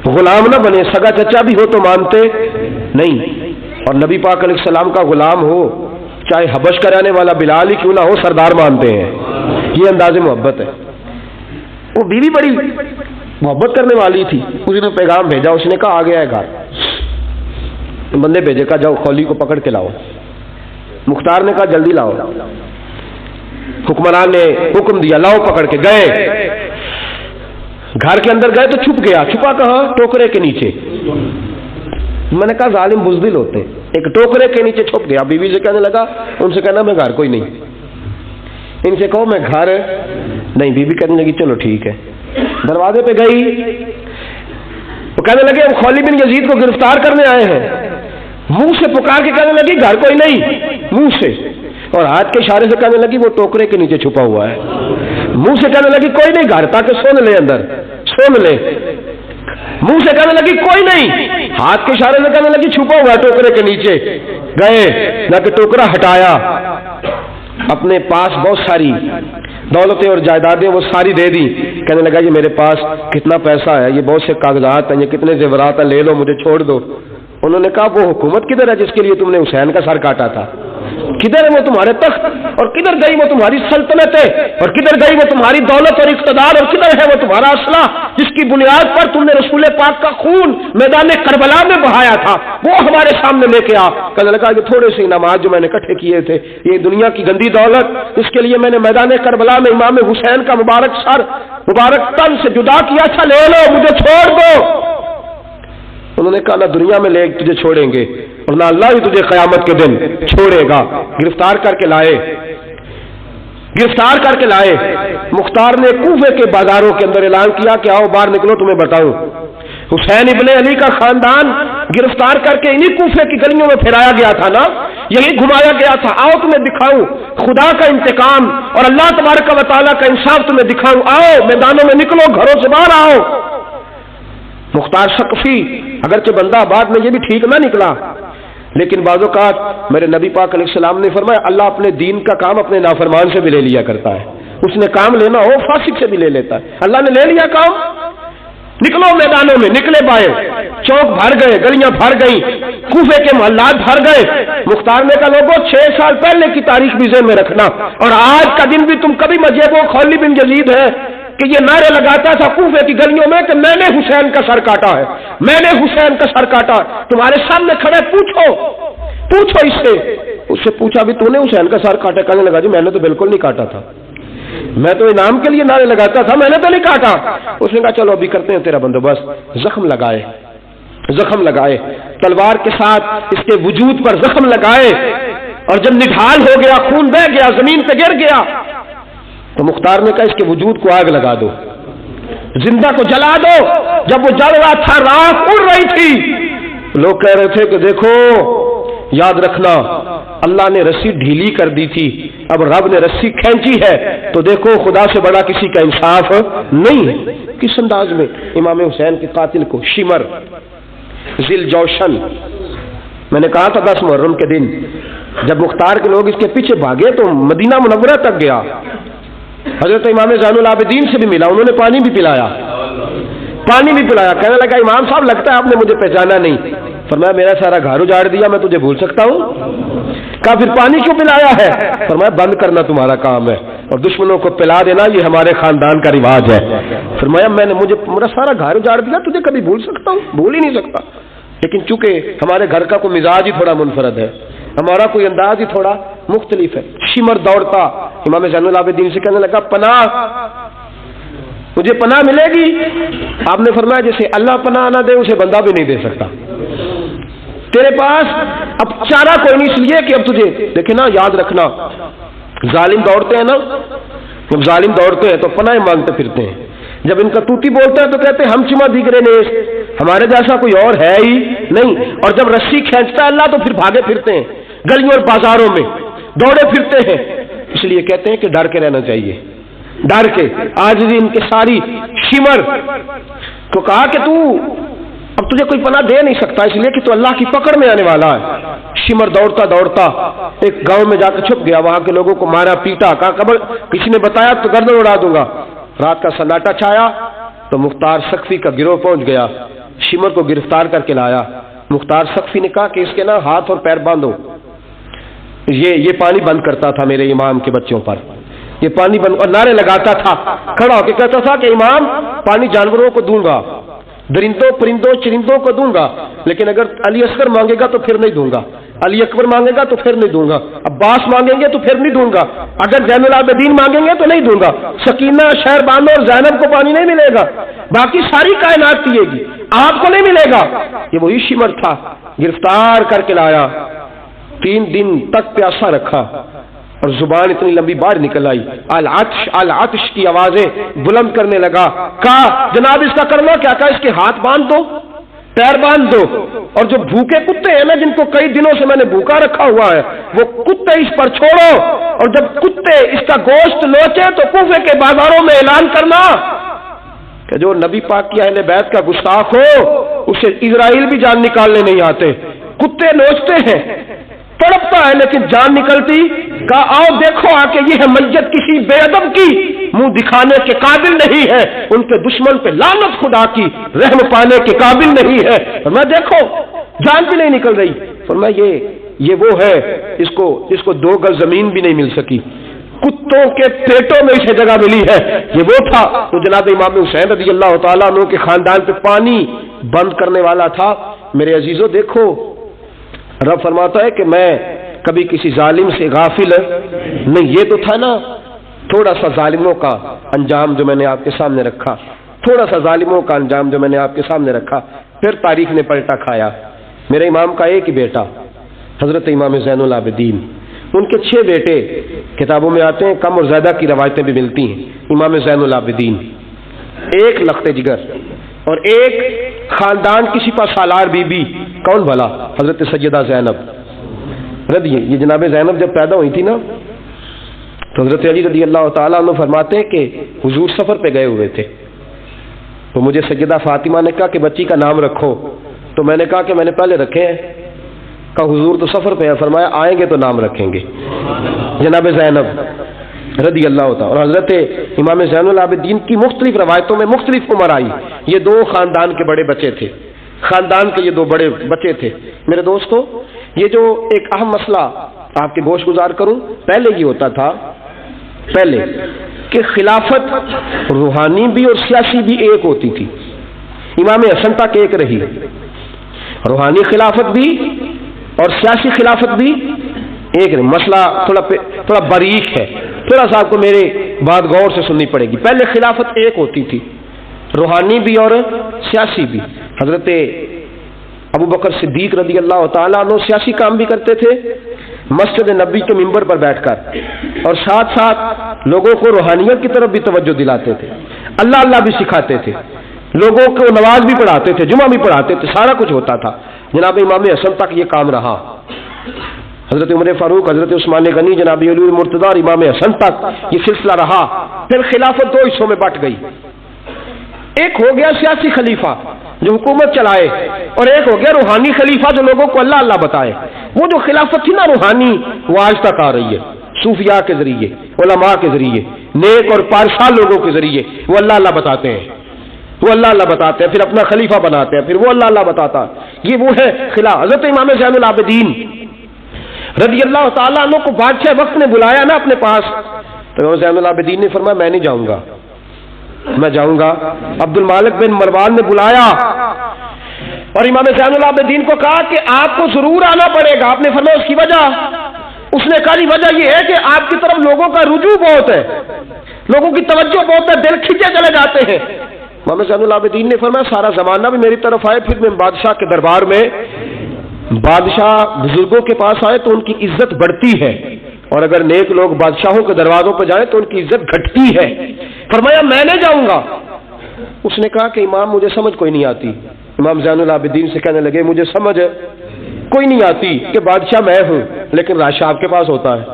غلام نہ بنے، سگا چچا بھی ہو تو مانتے نہیں، اور نبی پاک علیہ السلام کا غلام ہو، چاہے حبش کرانے والا بلال ہی کیوں نہ ہو، سردار مانتے ہیں۔ یہ انداز محبت ہے۔ وہ بیوی بڑی محبت کرنے والی تھی، اس نے پیغام بھیجا، اس نے کہا آ گیا ہے گھر، بندے بھیجے، کہا جاؤ خولی کو پکڑ کے لاؤ۔ مختار نے کہا جلدی لاؤ، حکمران نے حکم دیا، لاؤ پکڑ کے گئے، گھر کے اندر گئے تو چھپ گیا۔ چھپا کہاں؟ ٹوکرے کے نیچے۔ میں نے کہا ظالم بزدل ہوتے، ایک ٹوکرے کے نیچے چھپ گیا۔ بیوی سے کہنے لگا، ان سے کہنا میں گھر کوئی نہیں، ان سے کہو میں گھر نہیں۔ بیوی کہنے لگی چلو ٹھیک ہے۔ دروازے پہ گئی، وہ کہنے لگے ہم خولی بن یزید کو گرفتار کرنے آئے ہیں، منہ سے پکار کے کہنے لگی گھر کوئی نہیں، منہ سے، اور ہاتھ کے اشارے سے کہنے لگی وہ ٹوکرے کے نیچے چھپا ہوا ہے، منہ سے کہنے لگی کوئی نہیں گھر، تاکہ سن لے اندر، سن لے، منہ سے کہنے لگی کوئی نہیں، ہاتھ کے اشارے سے کہنے لگی چھپا ہوا ہے ٹوکرے کے نیچے۔ گئے، جا کے ٹوکرا ہٹایا، اپنے پاس بہت ساری دولتیں اور جائیدادیں وہ ساری دے دی۔ کہنے لگا یہ میرے پاس کتنا پیسہ ہے، یہ بہت سے کاغذات ہیں، یہ کتنے زیورات ہیں، لے لو، مجھے چھوڑ دو۔ انہوں نے کہا وہ حکومت کدھر ہے جس کے لیے تم نے حسین کا سر کاٹا تھا؟ کدھر ہے وہ تمہارے تخت، اور کدھر گئی وہ تمہاری سلطنتیں، اور کدھر گئی وہ تمہاری دولت اور اقتدار، اور کدھر ہے وہ تمہارا اسلحہ جس کی بنیاد پر تم نے رسول پاک کا خون میدان کربلا میں بہایا تھا؟ وہ ہمارے سامنے لے کے آ۔ کہنے لگا یہ تھوڑے سے انعامات جو میں نے اکٹھے کیے تھے، یہ دنیا کی گندی دولت، اس کے لیے میں نے میدان کربلا میں امام حسین کا مبارک سر مبارک تن سے جدا کیا تھا، لے لو، مجھے چھوڑ دو۔ انہوں نے کہا نہ دنیا میں لے تجھے چھوڑیں گے اور نہ اللہ ہی تجھے قیامت کے دن چھوڑے گا۔ گرفتار کر کے لائے، مختار نے کوفے کے بازاروں کے اندر اعلان کیا کہ آؤ باہر نکلو تمہیں بتاؤں۔ حسین ابن علی کا خاندان گرفتار کر کے انہی کوفے کی گلیوں میں پھرایا گیا تھا نا، یہی گھمایا گیا تھا، آؤ تمہیں دکھاؤں خدا کا انتقام اور اللہ تبارک و تعالیٰ کا انصاف تمہیں دکھاؤں، آؤ میدانوں میں نکلو، گھروں سے باہر آؤ۔ مختار ثقفی اگرچہ بندہ آباد میں یہ بھی ٹھیک نہ نکلا، لیکن بعض اوقات میرے نبی پاک علیہ السلام نے فرمایا اللہ اپنے دین کا کام اپنے نافرمان سے بھی لے لیا کرتا ہے، اس نے کام لینا ہو فاسق سے بھی لے لیتا ہے۔ اللہ نے لے لیا کام، نکلو میدانوں میں، نکلے باہر، چوک بھر گئے، گلیاں بھر گئی، کوفے کے محلات بھر گئے۔ مختار نے کہا لوگوں 6 سال پہلے کی تاریخ بھی ذہن میں رکھنا، اور آج کا دن بھی تم کبھی مجھے وہ خولی بن یزید ہے کہ یہ نعرے لگاتا تھا کوفے کی گلیوں میں کہ میں نے حسین کا سر کاٹا ہے، میں نے حسین کا سر کاٹا، تمہارے سامنے کھڑے، پوچھو اس سے پوچھا بھی تو نے حسین کا سر کاٹا؟ کہنے لگا جی میں نے تو بالکل نہیں کاٹا تھا، میں تو انعام کے لیے نعرے لگاتا تھا، میں نے تو نہیں کاٹا۔ اس نے کہا چلو ابھی کرتے ہیں تیرا بندوبست۔ زخم لگائے تلوار کے ساتھ اس کے وجود پر زخم لگائے، اور جب نڈھال ہو گیا، خون بہہ گیا، زمین پہ گر گیا، تو مختار نے کہا اس کے وجود کو آگ لگا دو، زندہ کو جلا دو۔ جب وہ جل رہا تھا، راکھ اڑ رہی تھی، لوگ کہہ رہے تھے کہ دیکھو یاد رکھنا اللہ نے رسی ڈھیلی کر دی تھی، اب رب نے رسی کھینچی ہے، تو دیکھو خدا سے بڑا کسی کا انصاف نہیں ہے۔ کس انداز میں امام حسین کے قاتل کو شمر ذیل جوشن، میں نے کہا تھا 10 محرم کے دن جب مختار کے لوگ اس کے پیچھے بھاگے تو مدینہ منورہ تک گیا، حضرت امام زین العابدین سے بھی ملا، انہوں نے پانی بھی پلایا، کہنے لگا امام صاحب لگتا ہے آپ نے مجھے پہچانا نہیں۔ فرمایا میرا سارا گھر اجاڑ دیا، میں تجھے بھول سکتا ہوں؟ کہا پھر پانی کیوں پلایا ہے؟ فرمایا بند کرنا تمہارا کام ہے اور دشمنوں کو پلا دینا یہ ہمارے خاندان کا رواج ہے۔ فرمایا مجھے میرا سارا گھر اجاڑ دیا، تجھے کبھی بھول سکتا ہوں؟ بھول ہی نہیں سکتا، لیکن چونکہ ہمارے گھر کا کوئی مزاج ہی تھوڑا منفرد ہے، ہمارا کوئی انداز ہی تھوڑا مختلف ہے۔ شمر دوڑتا امام زین العابدین سے کہنے لگا پناہ، مجھے پناہ ملے گی؟ آپ نے فرمایا جسے اللہ پناہ نہ دے اسے بندہ بھی نہیں دے سکتا، تیرے پاس اب چارہ کوئی نہیں، اس لیے کہ اب تجھے دیکھیں نا، یاد رکھنا ظالم دوڑتے ہیں نا، جب ظالم دوڑتے ہیں تو پناہ مانگتے پھرتے ہیں، جب ان کا توتی بولتا ہے تو کہتے ہیں ہم چما دیگرے نیس، ہمارے جیسا کوئی اور ہے ہی نہیں، اور جب رسی کھینچتا ہے اللہ تو پھر بھاگے پھرتے ہیں گلیوں اور بازاروں میں، دوڑے پھرتے ہیں، اس لیے کہتے ہیں کہ ڈر کے رہنا چاہیے، ڈر کے۔ آج بھی ان کے ساری شمر کو کہا کہ تو اب تجھے کوئی پناہ دے نہیں سکتا، اس لیے کہ تو اللہ کی پکڑ میں آنے والا ہے۔ شمر دوڑتا دوڑتا ایک گاؤں میں جا کے چھپ گیا، وہاں کے لوگوں کو مارا پیٹا، کہا قبر کسی نے بتایا تو گردن اڑا دوں گا۔ رات کا سناٹا چھایا تو مختار سقفی کا گروہ پہنچ گیا، شمر کو گرفتار کر کے لایا۔ مختار سقفی نے کہا کہ اس کے نا ہاتھ اور پیر باندھو، یہ پانی بند کرتا تھا میرے امام کے بچوں پر، یہ پانی بند، اور نعرے لگاتا تھا، کھڑا ہو کے کہتا تھا کہ امام پانی جانوروں کو دوں گا، درندوں پرندوں چرندوں کو دوں گا، لیکن اگر علی اصغر مانگے گا تو پھر نہیں دوں گا، علی اکبر مانگے گا تو پھر نہیں دوں گا، عباس مانگیں گے تو پھر نہیں دوں گا، اگر زین العابدین مانگیں گے تو نہیں دوں گا، سکینہ شہر بانو اور زینب کو پانی نہیں ملے گا، باقی ساری کائنات پیے گی، آپ کو نہیں ملے گا۔ یہ وہی شمر تھا، گرفتار کر کے لایا، 3 دن تک پیاسا رکھا اور زبان اتنی لمبی باہر نکل آئی، العطش العطش کی آوازیں بلند کرنے لگا۔ کہا جناب اس کا کرنا کیا؟ کہا اس کے ہاتھ باندھ دو، پیر باندھ دو، اور جو بھوکے کتے ہیں نا جن کو کئی دنوں سے میں نے بھوکا رکھا ہوا ہے وہ کتے اس پر چھوڑو، اور جب کتے اس کا گوشت لوچے تو کوفے کے بازاروں میں اعلان کرنا کہ جو نبی پاک کی اہل بیت کا گستاخ ہو اسے اسرائیل بھی جان نکالنے نہیں آتے، کتے نوچتے ہیں، تڑپتا ہے لیکن جان نکلتی۔ کہا آؤ دیکھو آ کے یہ میت کسی بے ادب کی منہ دکھانے کے قابل نہیں ہے، ان کے دشمن پہ لعنت خدا کی، رحم پانے کے قابل نہیں ہے، اور میں دیکھو جان بھی نہیں نکل رہی، اور میں یہ وہ ہے اس کو 2 گز زمین بھی نہیں مل سکی، کتوں کے پیٹوں میں اسے جگہ ملی ہے، یہ وہ تھا تو جناب امام حسین رضی اللہ تعالیٰ عنہ کے خاندان پہ پانی بند کرنے والا تھا۔ میرے عزیزو دیکھو رب فرماتا ہے کہ میں کبھی کسی ظالم سے غافل نہیں، یہ تو تھا نا تھوڑا سا ظالموں کا انجام جو میں نے آپ کے سامنے رکھا، تھوڑا سا ظالموں کا انجام جو میں نے آپ کے سامنے رکھا، پھر تاریخ نے پلٹا کھایا۔ میرے امام کا ایک ہی بیٹا حضرت امام زین العابدین، ان کے 6 بیٹے کتابوں میں آتے ہیں، کم اور زیادہ کی روایتیں بھی ملتی ہیں۔ امام زین العابدین، ایک لخت جگر، اور ایک خاندان کی سپہ سالار بی بی، کون بھلا؟ حضرت سیدہ زینب رضی، یہ جناب زینب جب پیدا ہوئی تھی نا تو حضرت علی رضی اللہ تعالیٰ عنہ فرماتے ہیں کہ حضور سفر پہ گئے ہوئے تھے، تو مجھے سیدہ فاطمہ نے کہا کہ بچی کا نام رکھو، تو میں نے کہا کہ میں نے پہلے رکھے ہیں، کہا حضور تو سفر پہ ہے، فرمایا آئیں گے تو نام رکھیں گے، جناب زینب رضی اللہ تعالیٰ۔ اور حضرت امام زین العابدین کی مختلف روایتوں میں مختلف عمر آئی، یہ 2 خاندان کے بڑے بچے تھے، خاندان کے یہ 2 بڑے بچے تھے۔ میرے دوستو یہ جو ایک اہم مسئلہ آپ کے گوش گزار کروں، پہلے یہ ہوتا تھا پہلے کہ خلافت روحانی بھی اور سیاسی بھی ایک ہوتی تھی، امام حسن تک ایک رہی، روحانی خلافت بھی اور سیاسی خلافت بھی ایک رہی۔ مسئلہ تھوڑا باریک ہے، تھوڑا سا آپ کو میرے بات غور سے سننی پڑے گی۔ پہلے خلافت ایک ہوتی تھی، روحانی بھی اور سیاسی بھی۔ حضرت ابو بکر صدیق رضی اللہ تعالیٰ عنہ سیاسی کام بھی کرتے تھے مسجد نبی کے ممبر پر بیٹھ کر، اور ساتھ ساتھ لوگوں کو روحانیت کی طرف بھی توجہ دلاتے تھے، اللہ بھی سکھاتے تھے، لوگوں کو نماز بھی پڑھاتے تھے، جمعہ بھی پڑھاتے تھے، سارا کچھ ہوتا تھا۔ جناب امام حسن تک یہ کام رہا، حضرت عمر فاروق، حضرت عثمان غنی، جناب علی مرتضیٰ اور امام حسن تک یہ سلسلہ رہا۔ پھر خلافت دو حصوں میں بٹ گئی، ایک ہو گیا سیاسی خلیفہ جو حکومت چلائے، اور ایک ہو گیا روحانی خلیفہ جو لوگوں کو اللہ اللہ بتائے۔ وہ جو خلافت تھی نا روحانی، وہ آج تک آ رہی ہے، صوفیاء کے ذریعے، علماء کے ذریعے، نیک اور پارسال لوگوں کے ذریعے وہ اللہ اللہ بتاتے ہیں، وہ اللہ اللہ بتاتے ہیں، پھر اپنا خلیفہ بناتے ہیں، پھر وہ اللہ اللہ بتاتا ہے۔ یہ وہ ہے خلاف۔ حضرت امام زین العابدین رضی اللہ تعالیٰ عنہ کو بادشاہ وقت نے بلایا نا اپنے پاس، تو امام زین العابدین نے فرمایا میں نہیں جاؤں گا، میں جاؤں گا۔ عبد المالک بن مروان نے بلایا اور امام زین العابدین کو کہا کہ آپ کو ضرور آنا پڑے گا۔ آپ نے فرمایا اس کی وجہ؟ اس نے کہا وجہ یہ ہے کہ آپ کی طرف لوگوں کا رجوع بہت ہے، لوگوں کی توجہ بہت ہے، دل کھینچے چلے جاتے ہیں۔ امام زین العابدین نے فرمایا سارا زمانہ بھی میری طرف آئے، پھر میں بادشاہ کے دربار میں، بادشاہ بزرگوں کے پاس آئے تو ان کی عزت بڑھتی ہے، اور اگر نیک لوگ بادشاہوں کے دروازوں پہ جائیں تو ان کی عزت گھٹتی ہے۔ فرمایا میں نہیں جاؤں گا۔ اس نے کہا کہ امام مجھے سمجھ کوئی نہیں آتی۔ امام زین العابدین سے کہنے لگے مجھے سمجھ کوئی نہیں آتی کہ بادشاہ میں ہوں لیکن راشا آپ کے پاس ہوتا ہے۔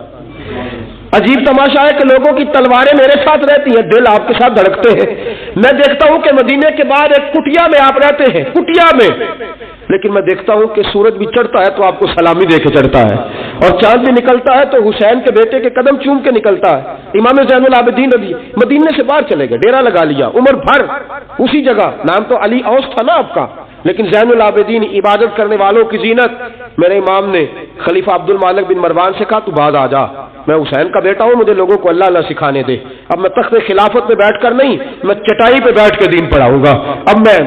عجیب تماشا ہے کہ لوگوں کی تلواریں میرے ساتھ رہتی ہیں، دل آپ کے ساتھ دھڑکتے ہیں۔ میں دیکھتا ہوں کہ مدینے کے بعد ایک کٹیا میں آپ رہتے ہیں، کٹیا میں، لیکن میں دیکھتا ہوں کہ سورج بھی چڑھتا ہے تو آپ کو سلامی دے کے چڑھتا ہے، اور چاند بھی نکلتا ہے تو حسین کے بیٹے کے قدم چوم کے نکلتا ہے۔ امام زین العابدین رضی مدینے سے باہر چلے گئے، ڈیرا لگا لیا عمر بھر اسی جگہ، نام تو علی اوس تھا نا آپ کا، لیکن زین العابدین عبادت کرنے والوں کی زینت۔ میرے امام نے خلیفہ عبد المالک بن مروان سے کہا تو بعد آ جا، میں حسین کا بیٹا ہوں، مجھے لوگوں کو اللہ اللہ سکھانے دے۔ اب میں تخت خلافت پہ بیٹھ کر نہیں، میں چٹائی پہ بیٹھ کے دین پڑھاؤں گا، اب میں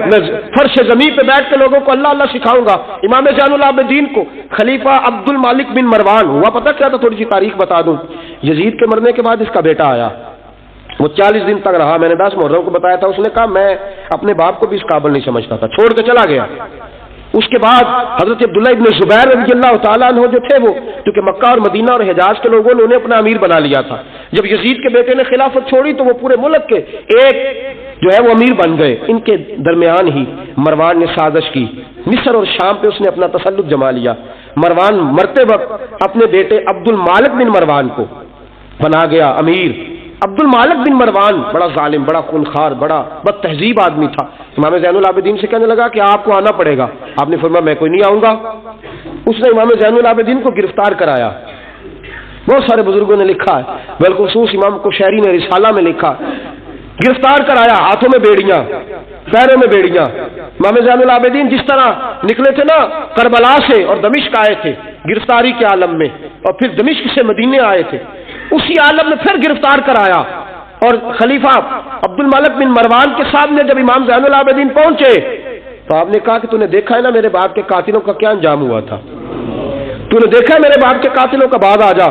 فرش زمین پہ بیٹھ کے لوگوں کو اللہ اللہ سکھاؤں گا۔ امام زین العابدین کو خلیفہ عبد المالک بن مروان ہوا پتہ کیا تھا؟ تھوڑی سی تاریخ بتا دوں۔ یزید کے مرنے کے بعد اس کا بیٹا آیا، وہ 40 دن تک رہا، میں نے 10 محرم کو بتایا تھا۔ اس نے کہا میں اپنے باپ کو بھی اس قابل نہیں سمجھتا تھا، چھوڑ کے چلا گیا۔ اس کے بعد حضرت عبداللہ ابن زبیر رضی اللہ تعالیٰ عنہ جو تھے، وہ کیونکہ مکہ اور مدینہ اور حجاز کے لوگوں نے انہیں اپنا امیر بنا لیا تھا، جب یزید کے بیٹے نے خلافت چھوڑی تو وہ پورے ملک کے ایک جو ہے وہ امیر بن گئے۔ ان کے درمیان ہی مروان نے سازش کی، مصر اور شام پہ اس نے اپنا تسلط جما لیا۔ مروان مرتے وقت اپنے بیٹے عبد المالک بن مروان کو بنا گیا امیر۔ عبد المالک بن مروان بڑا ظالم، بڑا خونخوار، بڑا بد تہذیب آدمی تھا۔ امام زین العابدین سے کہنے لگا کہ آپ کو آنا پڑے گا۔ آپ نے فرمایا میں کوئی نہیں آؤں گا۔ اس نے امام زین العابدین کو گرفتار کرایا۔ بہت سارے بزرگوں نے لکھا ہے، بالخصوص امام قشیری نے رسالہ میں لکھا، گرفتار کرایا، ہاتھوں میں بیڑیاں، پیروں میں بیڑیاں۔ امام زین العابدین جس طرح نکلے تھے نا کربلا سے اور دمشق آئے تھے گرفتاری کے عالم میں، اور پھر دمشق سے مدینے آئے تھے، اسی عالم میں پھر گرفتار کرایا۔ اور خلیفہ عبد المالک بن مروان کے سامنے جب امام زین العابدین پہنچے تو آپ نے کہا کہ تو نے دیکھا ہے نا میرے باپ کے قاتلوں کا کیا انجام ہوا تھا، تو نے دیکھا ہے میرے باپ کے قاتلوں کا، بعد آ جا۔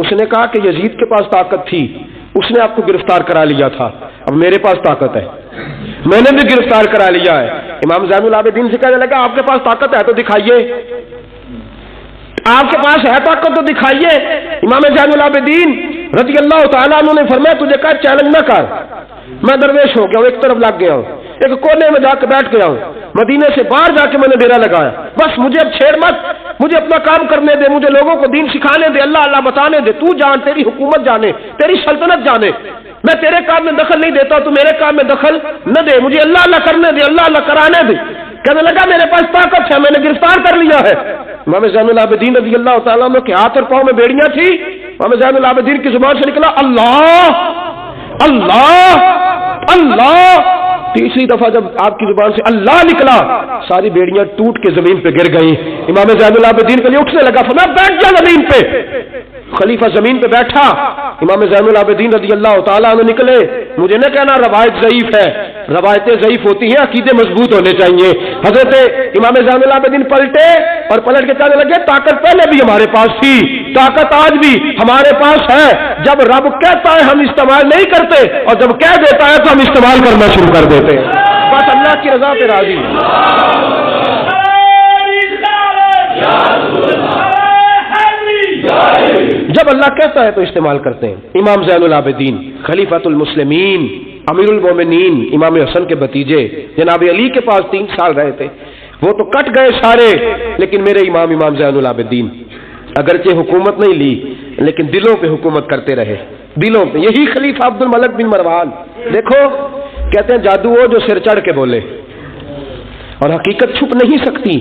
اس نے کہا کہ یزید کے پاس طاقت تھی، اس نے آپ کو گرفتار کرا لیا تھا، اب میرے پاس طاقت ہے، میں نے بھی گرفتار کرا لیا ہے۔ امام زین العابدین سے کہنے لگا آپ کے پاس طاقت ہے تو دکھائیے، آپ کے پاس ہے طاقت تو دکھائیے۔ امام زین العابدین رضی اللہ تعالیٰ عنہ نے فرمایا تجھے کہا چیلنج نہ کر، میں درویش ہو گیا ہوں، ایک طرف لگ گیا ہوں، ایک کونے میں جا کے بیٹھ گیا ہوں، مدینے سے باہر جا کے میں نے ڈیرا لگایا، بس مجھے اب چھیڑ مت، مجھے اپنا کام کرنے دے، مجھے لوگوں کو دین سکھانے دے، اللہ اللہ بتانے دے، تو جان، تیری حکومت جانے، تیری سلطنت جانے، میں تیرے کام میں دخل نہیں دیتا، تو میرے کام میں دخل نہ دے، مجھے اللہ اللہ کرنے دے، اللہ اللہ کرانے دے۔ کہنے لگا میرے پاس طاقت ہے، میں نے گرفتار کر لیا ہے۔ امام زین العابدین رضی اللہ تعالیٰ عنہ کے ہاتھ اور پاؤں میں بیڑیاں تھی۔ امام زین العابدین کی زبان سے نکلا اللہ اللہ اللہ۔ تیسری دفعہ جب آپ کی زبان سے اللہ نکلا ساری بیڑیاں ٹوٹ کے زمین پہ گر گئیں۔ امام زین العابدین کے لیے اٹھنے لگا، فرمایا بیٹھ جا زمین پہ۔ خلیفہ زمین پہ بیٹھا، امام زین العابدین رضی اللہ تعالیٰ عنہ نکلے۔ مجھے نہ کہنا روایت ضعیف ہے، روایتیں ضعیف ہوتی ہیں، عقیدے مضبوط ہونے چاہیے۔ حضرت امام زین العابدین پلٹے اور پلٹ کے کہنے لگے طاقت پہلے بھی ہمارے پاس تھی، طاقت آج بھی ہمارے پاس ہے، جب رب کہتا ہے ہم استعمال نہیں کرتے، اور جب کہہ دیتا ہے تو ہم استعمال کرنا شروع کر دیتے ہیں، بس اللہ کی رضا پہ راضی ہیں۔ جب اللہ کہتا ہے تو استعمال کرتے ہیں۔ امام زین العابدین خلیفۃ المسلمین، امیر المومنین، امام حسن کے بھتیجے، جناب علی کے پاس 3 سال رہے تھے۔ وہ تو کٹ گئے سارے، لیکن میرے امام زین العابدین اگرچہ حکومت نہیں لی لیکن دلوں پہ حکومت کرتے رہے، دلوں پہ۔ یہی خلیفہ عبد الملک بن مروان، دیکھو کہتے ہیں جادو وہ جو سر چڑھ کے بولے، اور حقیقت چھپ نہیں سکتی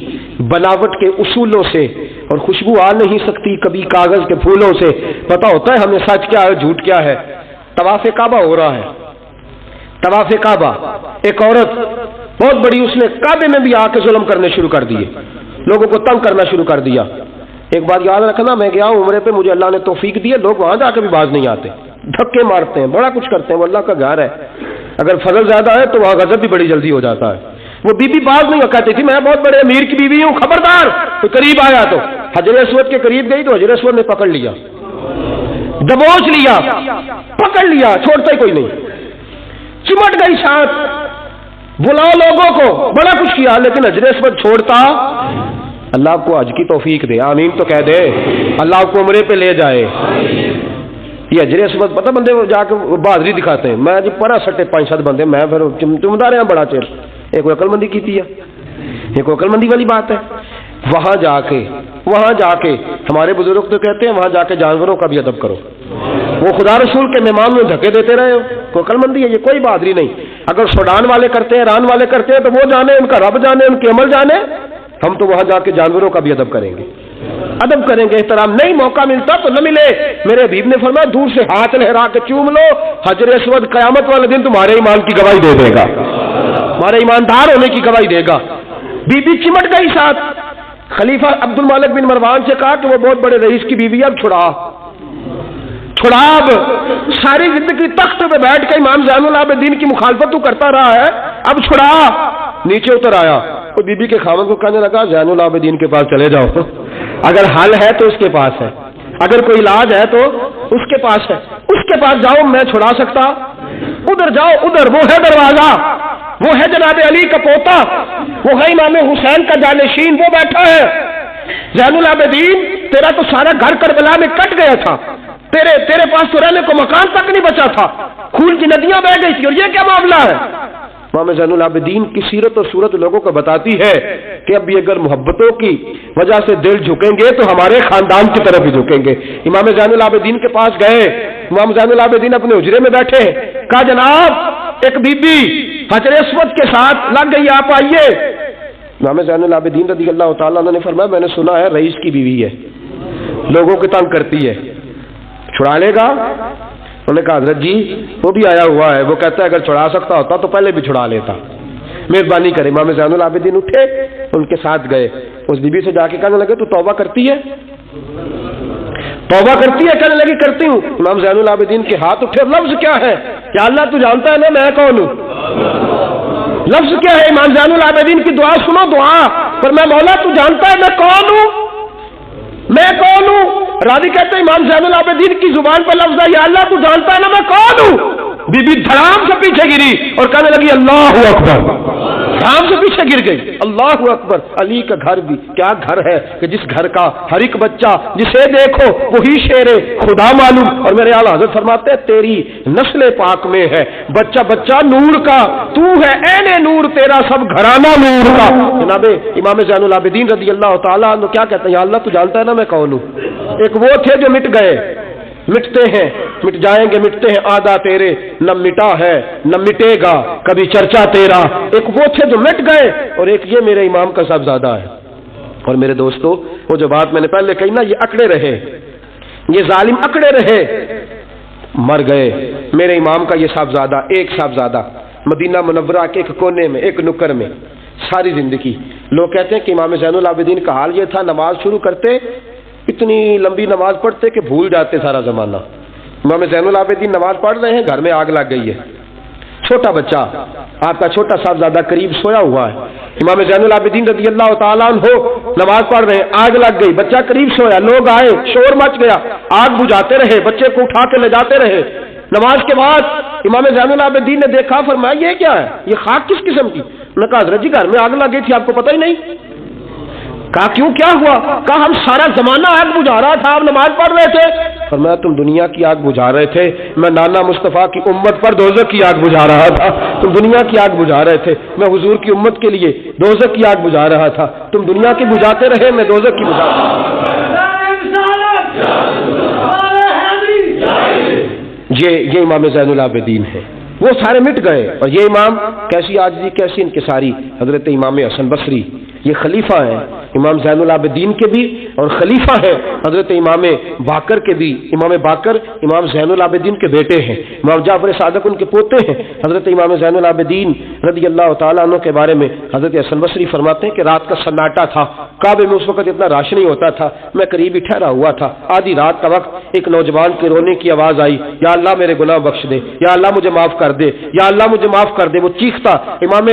بناوٹ کے اصولوں سے، اور خوشبو آ نہیں سکتی کبھی کاغذ کے پھولوں سے۔ پتہ ہوتا ہے ہمیں سچ کیا ہے جھوٹ کیا ہے۔ طواف کعبہ ہو رہا ہے، طواف کعبہ، ایک عورت بہت بڑی، اس نے کعبے میں بھی آ کے ظلم کرنے شروع کر دیے، لوگوں کو تنگ کرنا شروع کر دیا۔ ایک بات یاد رکھنا، میں گیا ہوں عمرے پہ، مجھے اللہ نے توفیق دی ہے، لوگ وہاں جا کے بھی باز نہیں آتے، دھکے مارتے ہیں، بڑا کچھ کرتے ہیں، وہ اللہ کا گھر ہے، اگر فضل زیادہ ہے تو وہاں غضب بھی بڑی جلدی ہو جاتا ہے۔ وہ بی بی باز نہیں کہتی تھی میں بہت بڑے امیر کی بیوی ہوں، خبردار کوئی قریب آیا تو حجر اسود کے قریب گئی تو حجر اسود نے پکڑ لیا، دبوچ لیا، پکڑ لیا، چھوڑتا ہی کوئی نہیں، چمٹ گئی ساتھ، بلاؤ لوگوں کو، بڑا کچھ کیا، لیکن حجر اسود چھوڑتا۔ اللہ آپ کو حج کی توفیق دے، آمین تو کہہ دے، اللہ آپ کو عمرے پہ لے جائے۔ یہ حجر اسود پتہ بندے جا کے بہادری دکھاتے ہیں، میں جی پرا سٹے 5-7 بندے، میں پھر چمٹا رہا بڑا چیر، ایک عقل مندی کی تھی، ایک عقل مندی والی بات ہے۔ وہاں جا کے ہمارے بزرگ تو کہتے ہیں وہاں جا کے جانوروں کا بھی ادب کرو، وہ خدا رسول کے مہمان میں دھکے دیتے رہے ہو، کوئی عقل مندی ہے یہ؟ کوئی بہادری نہیں۔ اگر سوڈان والے کرتے ہیں، ایران والے کرتے ہیں تو وہ جانے، ان کا رب جانے، ان کے عمل جانے، ہم تو وہاں جا کے جانوروں کا بھی ادب کریں گے، ادب کریں گے، احترام۔ نہیں موقع ملتا تو نہ ملے، میرے حبیب نے فرمایا دور سے ہاتھ لہرا کے چوم لو، حجر اسود قیامت والے دن تمہارے ایمان کی گواہی دے دے گا، تمہارے ایماندار ہونے کی گواہی دے گا۔ بی بی چمٹ گئی ساتھ، خلیفہ عبد الملک بن مروان سے کہا کہ وہ بہت بڑے رئیس کی بیوی، اب چھڑا، اب ساری زندگی تخت پہ بیٹھ کے امام زین العابدین کی مخالفت تو کرتا رہا ہے، اب چھڑا۔ نیچے اتر آیا، وہ بی بی کے خاوند کو کہنے لگا زین العابدین کے پاس چلے جاؤ، اگر حل ہے تو اس کے پاس ہے، اگر کوئی علاج ہے تو اس کے پاس ہے، اس کے پاس جاؤ، میں چھڑا سکتا؟ ادھر جاؤ، ادھر وہ ہے دروازہ، وہ ہے جناب علی کا پوتا، وہ ہے امام حسین کا جانشین، وہ بیٹھا ہے۔ زین العابدین تیرا تو سارا گھر کربلا میں کٹ گیا تھا، تیرے پاس تو رہنے کو مکان تک نہیں بچا تھا، خون کی ندیاں بہہ گئی تھی، اور یہ کیا معاملہ ہے؟ امام زین العابدین کی سیرت اور صورت لوگوں کو بتاتی ہے کہ اب بھی اگر محبتوں کی وجہ سے دل جھکیں گے تو ہمارے خاندان کی طرف ہی جھکیں گے۔ امام زین العابدین کے پاس گئے، امام زین العابدین اپنے حجرے میں بیٹھے، کہا جناب ایک بی بی حجر اسود کے ساتھ لگ گئی، آپ آئیے۔ امام زین العابدین رضی اللہ تعالیٰ عنہ نے فرمایا میں نے سنا ہے رئیس کی بیوی ہے، لوگوں کو تنگ کرتی ہے، چھڑا لے گا؟ انہوں نے کہا حضرت جی وہ بھی آیا ہوا ہے، وہ کہتا ہے اگر چھڑا سکتا ہوتا تو پہلے بھی چھڑا لیتا، مہربانی کرے۔ امام زین العابدین اٹھے، ان کے ساتھ گئے، اس بی بی سے جا کے کہنے لگے تو توبہ کرتی ہے؟ توبہ کرتی ہے؟ کہنے لگی کرتی ہوں۔ امام زین العابدین کے ہاتھ اٹھے، لفظ کیا ہے؟ یا اللہ تو جانتا ہے نا میں کون ہوں؟ لفظ کیا ہے؟ امام زین العابدین کی دعا سنو، دعا پر میں مولا تو جانتا ہے میں کون ہوں، میں کون ہوں؟ راضی کہتے ہیں امام زین العابدین کی زبان پر لفظ ہے یا اللہ تو جانتا ہے نا میں کون ہوں۔ بی بی دھڑام سے پیچھے گری اور کہنے لگی اللہ اکبر، دھڑام سے پیچھے گر گئی، اللہ اکبر۔ علی کا گھر بھی کیا گھر ہے کہ جس گھر کا ہر ایک بچہ جسے دیکھو وہی شیر خدا معلوم، اور میرے اعلیٰ حضرت فرماتے ہیں تیری نسل پاک میں ہے بچہ بچہ نور کا، تو ہے عین نور، تیرا سب گھرانہ نور کا۔ جناب امام زین العابدین رضی اللہ تعالیٰ عنہ کیا کہتے ہیں؟ یا اللہ تو جانتا ہے نا میں کون ہوں۔ ایک وہ تھے جو مٹ گئے، مٹتے ہیں، مٹ جائیں گے، مٹتے ہیں آدھا تیرے، نہ مٹا ہے نہ مٹے گا کبھی چرچا تیرا۔ ایک وہ تھے جو مٹ گئے، اور ایک یہ میرے امام کا صاحبزادہ ہے۔ اور میرے دوستو وہ جو بات میں نے پہلے کہی نا، یہ اکڑے رہے، یہ ظالم اکڑے رہے، مر گئے۔ میرے امام کا یہ صاحبزادہ، ایک صاحبزادہ مدینہ منورہ کے ایک کونے میں، ایک نکر میں ساری زندگی۔ لوگ کہتے ہیں کہ امام زین العابدین کا حال یہ تھا نماز شروع کرتے اتنی لمبی نماز پڑھتے کہ بھول جاتے سارا زمانہ۔ امام زین العابدین نماز پڑھ رہے ہیں، گھر میں آگ لگ گئی ہے، چھوٹا بچہ آپ کا چھوٹا صاحبزادہ قریب سویا ہوا ہے، امام زین العابدین رضی اللہ تعالیٰ عنہ نماز پڑھ رہے ہیں، آگ لگ گئی، بچہ قریب سویا، لوگ آئے، شور مچ گیا، آگ بجھاتے رہے، بچے کو اٹھا کے لے جاتے رہے۔ نماز کے بعد امام زین العابدین نے دیکھا، فرمایا یہ کیا ہے، یہ خاک کس قسم کی؟ انہوں نے کہا حضرت جی گھر میں آگ لگ گئی تھی، آپ کو پتہ ہی نہیں؟ کہا کیوں، کیا ہوا؟ کہا ہم سارا زمانہ آگ بجھا رہا تھا، آپ نماز پڑھ رہے تھے۔ فرمایا تم دنیا کی آگ بجھا رہے تھے، میں نانا مصطفیٰ کی امت پر دوزخ کی آگ بجھا رہا تھا۔ تم دنیا کی آگ بجھا رہے تھے، میں حضور کی امت کے لیے دوزخ کی آگ بجھا رہا تھا۔ تم دنیا کی بجھاتے رہے، میں دوزخ کی بجھا رہا تھا۔ یہ امام زین العابدین ہے، وہ سارے مٹ گئے۔ اور یہ امام کیسی عاجزی، کیسی انکساری، حضرت امام حسن بصری، یہ خلیفہ ہیں امام زین العابدین کے بھی، اور خلیفہ ہیں حضرت امام باقر کے بھی۔ امام باقر امام زین العابدین کے بیٹے ہیں، امام جعفر صادق ان کے پوتے ہیں۔ حضرت امام زین العابدین رضی اللہ تعالیٰ عنہ کے بارے میں حضرت حسن بصری فرماتے ہیں کہ رات کا سناٹا تھا، کعبے میں اس وقت اتنا رش نہیں ہوتا تھا، میں قریب ہی ٹھہرا ہوا تھا، آدھی رات کا وقت ایک نوجوان کے رونے کی آواز آئی، یا اللہ میرے گناہ بخش دے، یا اللہ مجھے معاف کر دے، یا اللہ مجھے معاف کر دے۔ وہ چیختا، امام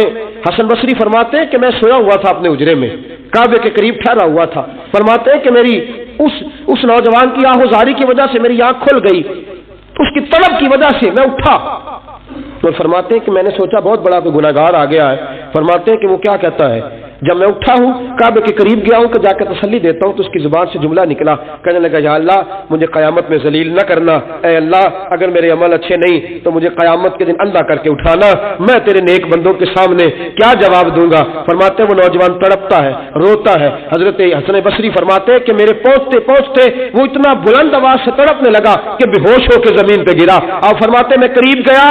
حسن بصری فرماتے ہیں کہ میں سویا ہوا تھا اپنے حجرے میں، کعبے کے قریب ٹھہرا ہوا تھا۔ فرماتے ہیں کہ میری اس نوجوان کی آہوزاری کی وجہ سے میری آنکھ کھل گئی، اس کی طلب کی وجہ سے میں اٹھا۔ تو فرماتے ہیں کہ میں نے سوچا بہت بڑا کوئی گناہگار آ گیا ہے۔ فرماتے ہیں کہ وہ کیا کہتا ہے، جب میں اٹھا ہوں کعبے کے قریب گیا ہوں کہ جا کے تسلی دیتا ہوں تو اس کی زبان سے جملہ نکلا، کہنے لگا یا اللہ مجھے قیامت میں ذلیل نہ کرنا، اے اللہ اگر میرے عمل اچھے نہیں تو مجھے قیامت کے دن اندھا کر کے اٹھانا، میں تیرے نیک بندوں کے سامنے کیا جواب دوں گا۔ فرماتے ہیں وہ نوجوان تڑپتا ہے، روتا ہے۔ حضرت حسن بصری فرماتے ہیں کہ میرے پہنچتے پہنچتے وہ اتنا بلند آواز سے تڑپنے لگا کہ بے ہوش ہو کے زمین پہ گرا۔ اور فرماتے ہیں میں قریب گیا،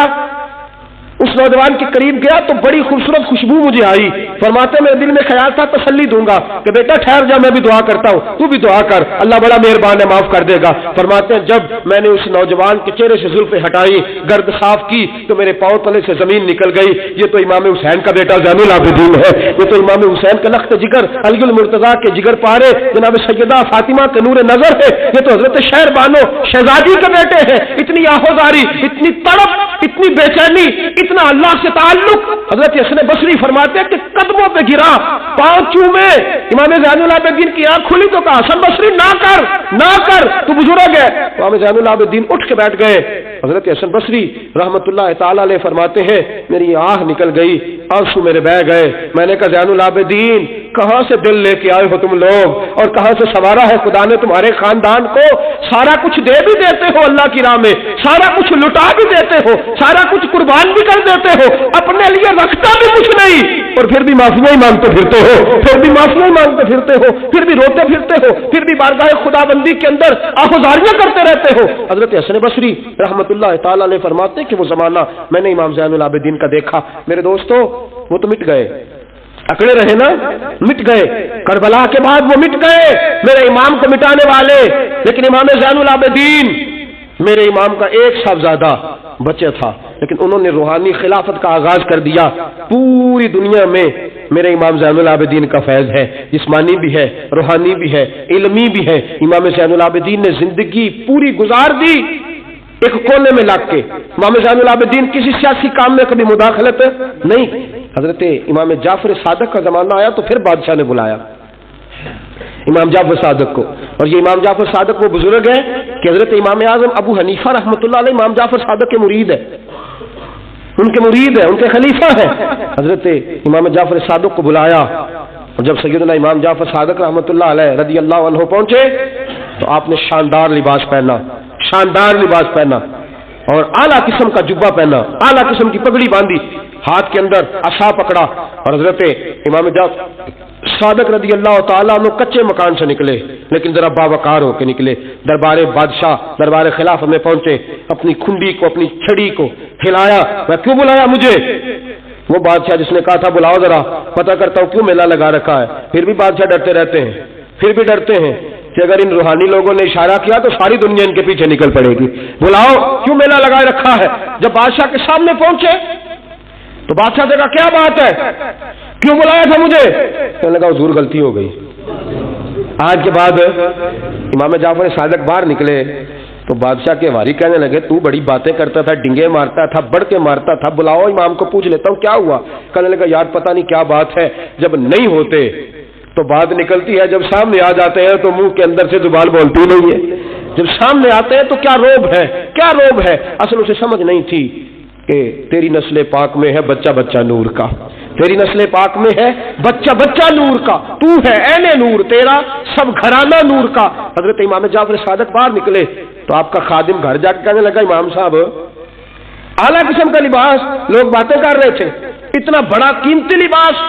اس نوجوان کے قریب گیا تو بڑی خوبصورت خوشبو مجھے آئی۔ فرماتے میرے دل میں خیال تھا تسلی دوں گا کہ بیٹا ٹھہر جا، میں بھی دعا کرتا ہوں، تو بھی دعا کر، اللہ بڑا مہربان ہے معاف کر دے گا۔ فرماتے ہیں جب میں نے اس نوجوان کے چہرے سے زلفیں ہٹائی، گرد صاف کی تو میرے پاؤں تلے سے زمین نکل گئی۔ یہ تو امام حسین کا بیٹا زین العابدین ہے، یہ تو امام حسین کا لخت جگر، علی المرتضیٰ کے جگر پارے جناب سیدہ فاطمہ کے نور نظر ہے، یہ تو حضرت شہر بانو شہزادی کے بیٹے ہیں۔ اتنی آہوزاری، اتنی تڑپ، اتنی بے چینی، اتنا اللہ سے تعلق۔ حضرت حسن بصری فرماتے ہیں کہ قدموں پہ گرا، پاؤں چومے۔ امام زین العابدین کی آنکھ کھلی تو کہا حسن بصری نہ کر، نہ کر، تو بزرگ ہے۔ امام زین العابدین اٹھ کے بیٹھ گئے۔ حضرت حسن بصری رحمت اللہ تعالی علیہ فرماتے ہیں میری آہ نکل گئی، آنسو میرے بہہ گئے۔ میں نے کہا زین العابدین کہاں سے دل لے کے آئے ہو تم لوگ، اور کہاں سے سوارا ہے خدا نے تمہارے خاندان کو؟ سارا کچھ دے بھی دیتے ہو اللہ کی راہ میں، سارا کچھ لٹا بھی دیتے ہو، سارا کچھ قربان بھی کر دیتے ہو، اپنے لیے رکھتا بھی کچھ نہیں، اور پھر بھی معافیاں ہی مانگتے پھرتے ہو، پھر بھی معافیاں ہی مانگتے پھرتے ہو، پھر بھی روتے پھرتے ہو، پھر بھی بارگاہ خدا بندی کے اندر آہوزاریاں کرتے رہتے ہو۔ حضرت حسن بصری رحمت اللہ تعالی علیہ فرماتے کہ وہ زمانہ میں نے امام زین العابدین کا دیکھا۔ میرے دوستو وہ تو مٹ گئے، اکڑے رہے نا، مٹ گئے، کربلا کے بعد وہ مٹ گئے میرے امام کو مٹانے والے، لیکن امام زین العابدین میرے امام کا ایک صاحبزادہ بچہ تھا، لیکن انہوں نے روحانی خلافت کا آغاز کر دیا۔ پوری دنیا میں میرے امام زین العابدین کا فیض ہے، جسمانی بھی ہے، روحانی بھی ہے، علمی بھی ہے۔ امام زین العابدین نے زندگی پوری گزار دی ایک کونے میں لگ کے۔ امام زین العابدین کسی سیاسی کام میں کبھی مداخلت نہیں۔ حضرت امام جعفر صادق کا زمانہ آیا تو پھر بادشاہ نے بلایا امام جعفر صادق کو، اور یہ امام جعفر صادق وہ بزرگ ہے کہ حضرت امام اعظم ابو حنیفہ رحمۃ اللہ علیہ امام جعفر صادق کے مرید ہے، ان کے مرید ہے، ان کے خلیفہ ہیں۔ حضرت امام جعفر صادق کو بلایا، اور جب سیدنا امام جعفر صادق رحمۃ اللہ علیہ رضی اللہ عنہ پہنچے تو آپ نے شاندار لباس پہنا، شاندار لباس پہنا، اور اعلیٰ قسم کا جبہ پہنا، اعلیٰ قسم کی پگڑی باندھی، ہاتھ کے اندر عصا پکڑا، اور حضرت امام جعفر صادق رضی اللہ تعالیٰ عنہ کچے مکان سے نکلے لیکن ذرا باوقار ہو کے نکلے، دربار بادشاہ دربار خلافت میں پہنچے، اپنی کھنڈی کو اپنی چھڑی کو ہلایا، میں کیوں بلایا مجھے؟ وہ بادشاہ جس نے کہا تھا بلاؤ ذرا پتہ کرتا ہوں کیوں میلہ لگا رکھا ہے۔ پھر بھی بادشاہ ڈرتے رہتے ہیں، پھر بھی ڈرتے ہیں کہ اگر ان روحانی لوگوں نے اشارہ کیا تو ساری دنیا ان کے پیچھے نکل پڑے گی، بلاؤ کیوں میلہ لگا رکھا ہے۔ جب بادشاہ کے سامنے پہنچے تو بادشاہ سے کہا کیا بات ہے، کیوں بلایا تھا مجھے؟ کہنے لگا حضور غلطی ہو گئی۔ آج کے بعد امام جعفر صادق باہر نکلے تو بادشاہ کے واری کہنے لگے تو بڑی باتیں کرتا تھا، ڈنگے مارتا تھا، بڑھ کے مارتا تھا، بلاؤ امام کو پوچھ لیتا ہوں کیا ہوا۔ کہنے لگا یار پتہ نہیں کیا بات ہے، جب نہیں ہوتے تو بات نکلتی ہے، جب سامنے آ جاتے ہیں تو منہ کے اندر سے زبان بولتی نہیں ہے، جب سامنے آتے ہیں تو کیا روب ہے، کیا روب ہے۔ اصل اسے سمجھ نہیں تھی کہ تیری نسل پاک میں ہے بچہ بچہ نور کا، تیری نسل پاک میں ہے بچہ بچہ نور کا، تو ہے عین نور، تیرا سب گھرانہ نور کا۔ حضرت امام جعفر صادق باہر نکلے تو آپ کا خادم گھر جا کے کہنے لگا امام صاحب اعلیٰ قسم کا لباس، لوگ باتیں کر رہے تھے، اتنا بڑا قیمتی لباس،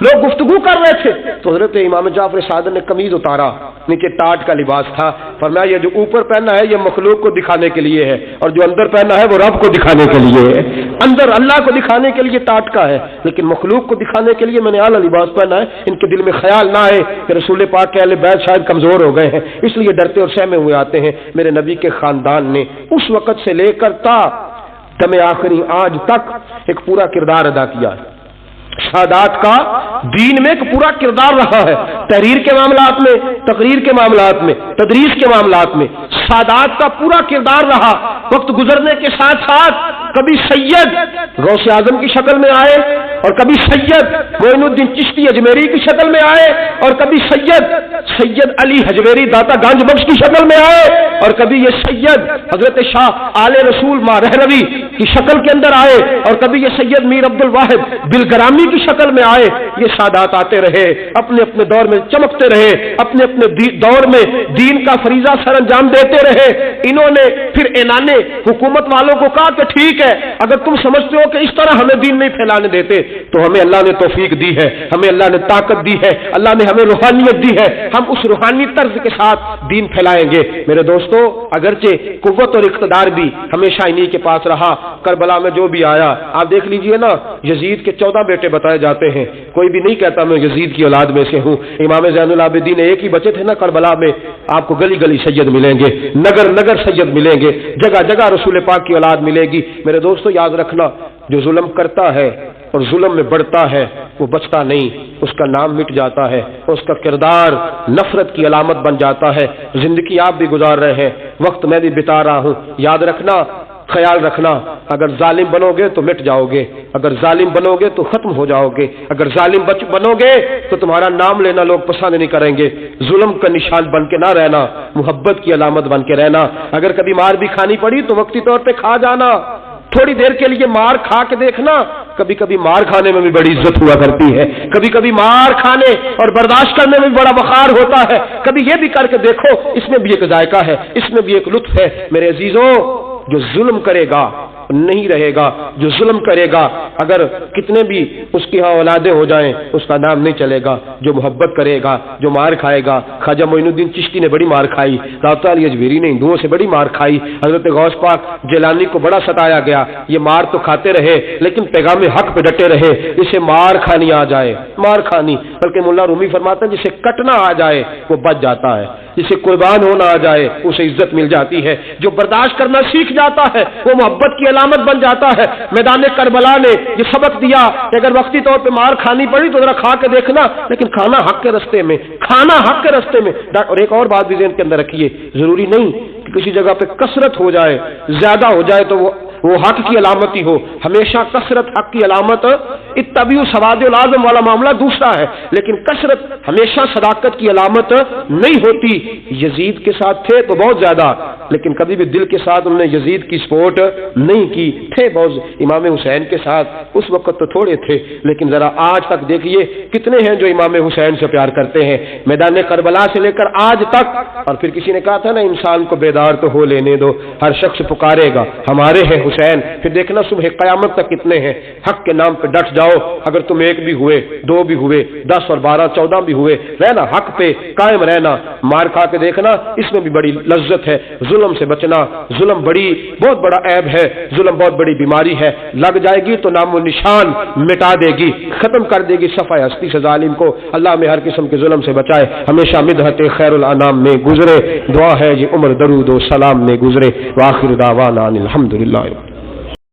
لوگ گفتگو کر رہے تھے، تو حضرت امام جعفر صادق نے قمیض اتارا، نیچے ٹاٹ کا لباس تھا، فرمایا یہ جو اوپر پہنا ہے یہ مخلوق کو دکھانے کے لیے ہے، اور جو اندر پہنا ہے وہ رب کو دکھانے کے لیے ہے۔ اندر اللہ کو دکھانے کے لیے ٹاٹ کا ہے، لیکن مخلوق کو دکھانے کے لیے میں نے اعلیٰ لباس پہنا ہے۔ ان کے دل میں خیال نہ آئے کہ رسول پاک کے اہل بیت شاید کمزور ہو گئے ہیں، اس لیے ڈرتے اور سہمے ہوئے آتے ہیں۔ میرے نبی کے خاندان نے اس وقت سے لے کر تا دم آخری آج تک ایک پورا کردار ادا کیا ہے۔ سادات کا دین میں ایک پورا کردار رہا ہے، تحریر کے معاملات میں، تقریر کے معاملات میں، تدریس کے معاملات میں سادات کا پورا کردار رہا۔ وقت گزرنے کے ساتھ ساتھ کبھی سید غوث اعظم کی شکل میں آئے، اور کبھی سید معین الدین چشتی اجمیری کی شکل میں آئے، اور کبھی سید علی حجویری داتا گنج بخش کی شکل میں آئے، اور کبھی یہ سید حضرت شاہ آل رسول ماں رہنوی کی شکل کے اندر آئے، اور کبھی یہ سید میر عبد الواحد بلگرامی کی شکل میں آئے۔ یہ سادات آتے رہے، اپنے اپنے دور میں چمکتے رہے، اپنے اپنے دور میں دین کا فریضہ سر انجام دیتے رہے۔ انہوں نے پھر اعلان حکومت والوں کو کہا کہ ٹھیک ہے، اگر تم سمجھتے ہو کہ اس طرح ہمیں دین نہیں پھیلانے دیتے تو ہمیں اللہ نے توفیق دی ہے، ہمیں اللہ نے طاقت دی ہے، اللہ نے ہمیں روحانیت دی ہے، ہم اس روحانی طرز کے ساتھ دین پھیلائیں گے۔ میرے دوستو، اگرچہ قوت اور اقتدار بھی ہمیشہ انہی کے پاس رہا، کربلا میں جو بھی آیا، آپ دیکھ لیجئے نا، یزید کے 14 بیٹے بتائے جاتے ہیں، کوئی بھی نہیں کہتا میں یزید کی اولاد میں سے ہوں۔ امام زین العابدین ایک ہی بچے تھے نا کربلا میں، آپ کو گلی گلی سید ملیں گے، نگر نگر سید ملیں گے، جگہ جگہ رسول پاک کی اولاد ملے گی۔ میرے دوستو یاد رکھنا، جو ظلم کرتا ہے اور ظلم میں بڑھتا ہے وہ بچتا نہیں، اس کا نام مٹ جاتا ہے، اس کا کردار نفرت کی علامت بن جاتا ہے۔ زندگی آپ بھی گزار رہے ہیں، وقت میں بھی بتا رہا ہوں، یاد رکھنا، خیال رکھنا، اگر ظالم بنو گے تو مٹ جاؤ گے، اگر ظالم بنو گے تو ختم ہو جاؤ گے، اگر ظالم بنو گے تو تمہارا نام لینا لوگ پسند نہیں کریں گے۔ ظلم کا نشان بن کے نہ رہنا، محبت کی علامت بن کے رہنا۔ اگر کبھی مار بھی کھانی پڑی تو وقتی طور پہ کھا جانا، تھوڑی دیر کے لیے مار کھا کے دیکھنا، کبھی کبھی مار کھانے میں بھی بڑی عزت ہوا کرتی ہے، کبھی کبھی مار کھانے اور برداشت کرنے میں بھی بڑا وقار ہوتا ہے۔ کبھی یہ بھی کر کے دیکھو، اس میں بھی ایک ذائقہ ہے، اس میں بھی ایک لطف ہے۔ میرے عزیزوں، جو ظلم کرے گا نہیں رہے گا، جو ظلم کرے گا اگر کتنے بھی اس کی ہاں اولادیں ہو جائیں اس کا نام نہیں چلے گا۔ جو محبت کرے گا، جو مار کھائے گا، خواجہ معین الدین چشتی نے بڑی مار کھائی، داتا علی اجمیری نے ہندوؤں سے بڑی مار کھائی، حضرت غوث پاک جیلانی کو بڑا ستایا گیا، یہ مار تو کھاتے رہے لیکن پیغام حق پہ ڈٹے رہے۔ اسے مار کھانی آ جائے، مار کھانی، بلکہ مولا رومی فرماتا ہے جسے کٹنا آ جائے وہ بچ جاتا ہے، جسے قربان ہونا آ جائے اسے عزت مل جاتی ہے، جو برداشت کرنا سیکھ جاتا ہے وہ محبت کی علامت بن جاتا ہے۔ میدان کربلا نے یہ سبق دیا کہ اگر وقتی طور پہ مار کھانی پڑی تو ذرا کھا کے دیکھنا، لیکن کھانا حق کے رستے میں، کھانا حق کے رستے میں۔ اور ایک اور بات بھی ذہن کے اندر رکھیے، ضروری نہیں کہ کسی جگہ پہ کثرت ہو جائے، زیادہ ہو جائے تو وہ حق کی علامت ہی ہو، ہمیشہ کثرت حق کی علامت۔ اتبعوا سواد العظم والا معاملہ دوسرا ہے، لیکن کثرت ہمیشہ صداقت کی علامت نہیں ہوتی۔ یزید کے ساتھ تھے تو بہت زیادہ، لیکن کبھی بھی دل کے ساتھ انہوں نے یزید کی سپورٹ نہیں کی، تھے بہت امام حسین کے ساتھ، اس وقت تو تھوڑے تھے، لیکن ذرا آج تک دیکھیے کتنے ہیں جو امام حسین سے پیار کرتے ہیں، میدان کربلا سے لے کر آج تک۔ اور پھر کسی نے کہا تھا نا انسان کو بیدار تو ہو لینے دو، ہر شخص پکارے گا ہمارے ہیں حسین، پھر دیکھنا صبح قیامت تک کتنے ہیں۔ حق کے نام پہ ڈٹ جاؤ، اگر تم ایک بھی ہوئے، دو بھی ہوئے، 10 اور 12 14 بھی ہوئے، رہنا حق پہ قائم رہنا۔ مار کھا کے دیکھنا، اس میں بھی بڑی لذت ہے۔ ظلم سے بچنا، ظلم بہت بڑا عیب ہے، ظلم بہت بڑی بیماری ہے، لگ جائے گی تو نام و نشان مٹا دے گی، ختم کر دے گی صفحہ ہستی سے ظالم کو۔ اللہ میں ہر قسم کے ظلم سے بچائے، ہمیشہ مدحت خیر الانام میں گزرے، دعا ہے یہ عمر درود و سلام میں گزرے۔ وآخر دعوانا الحمدللہ۔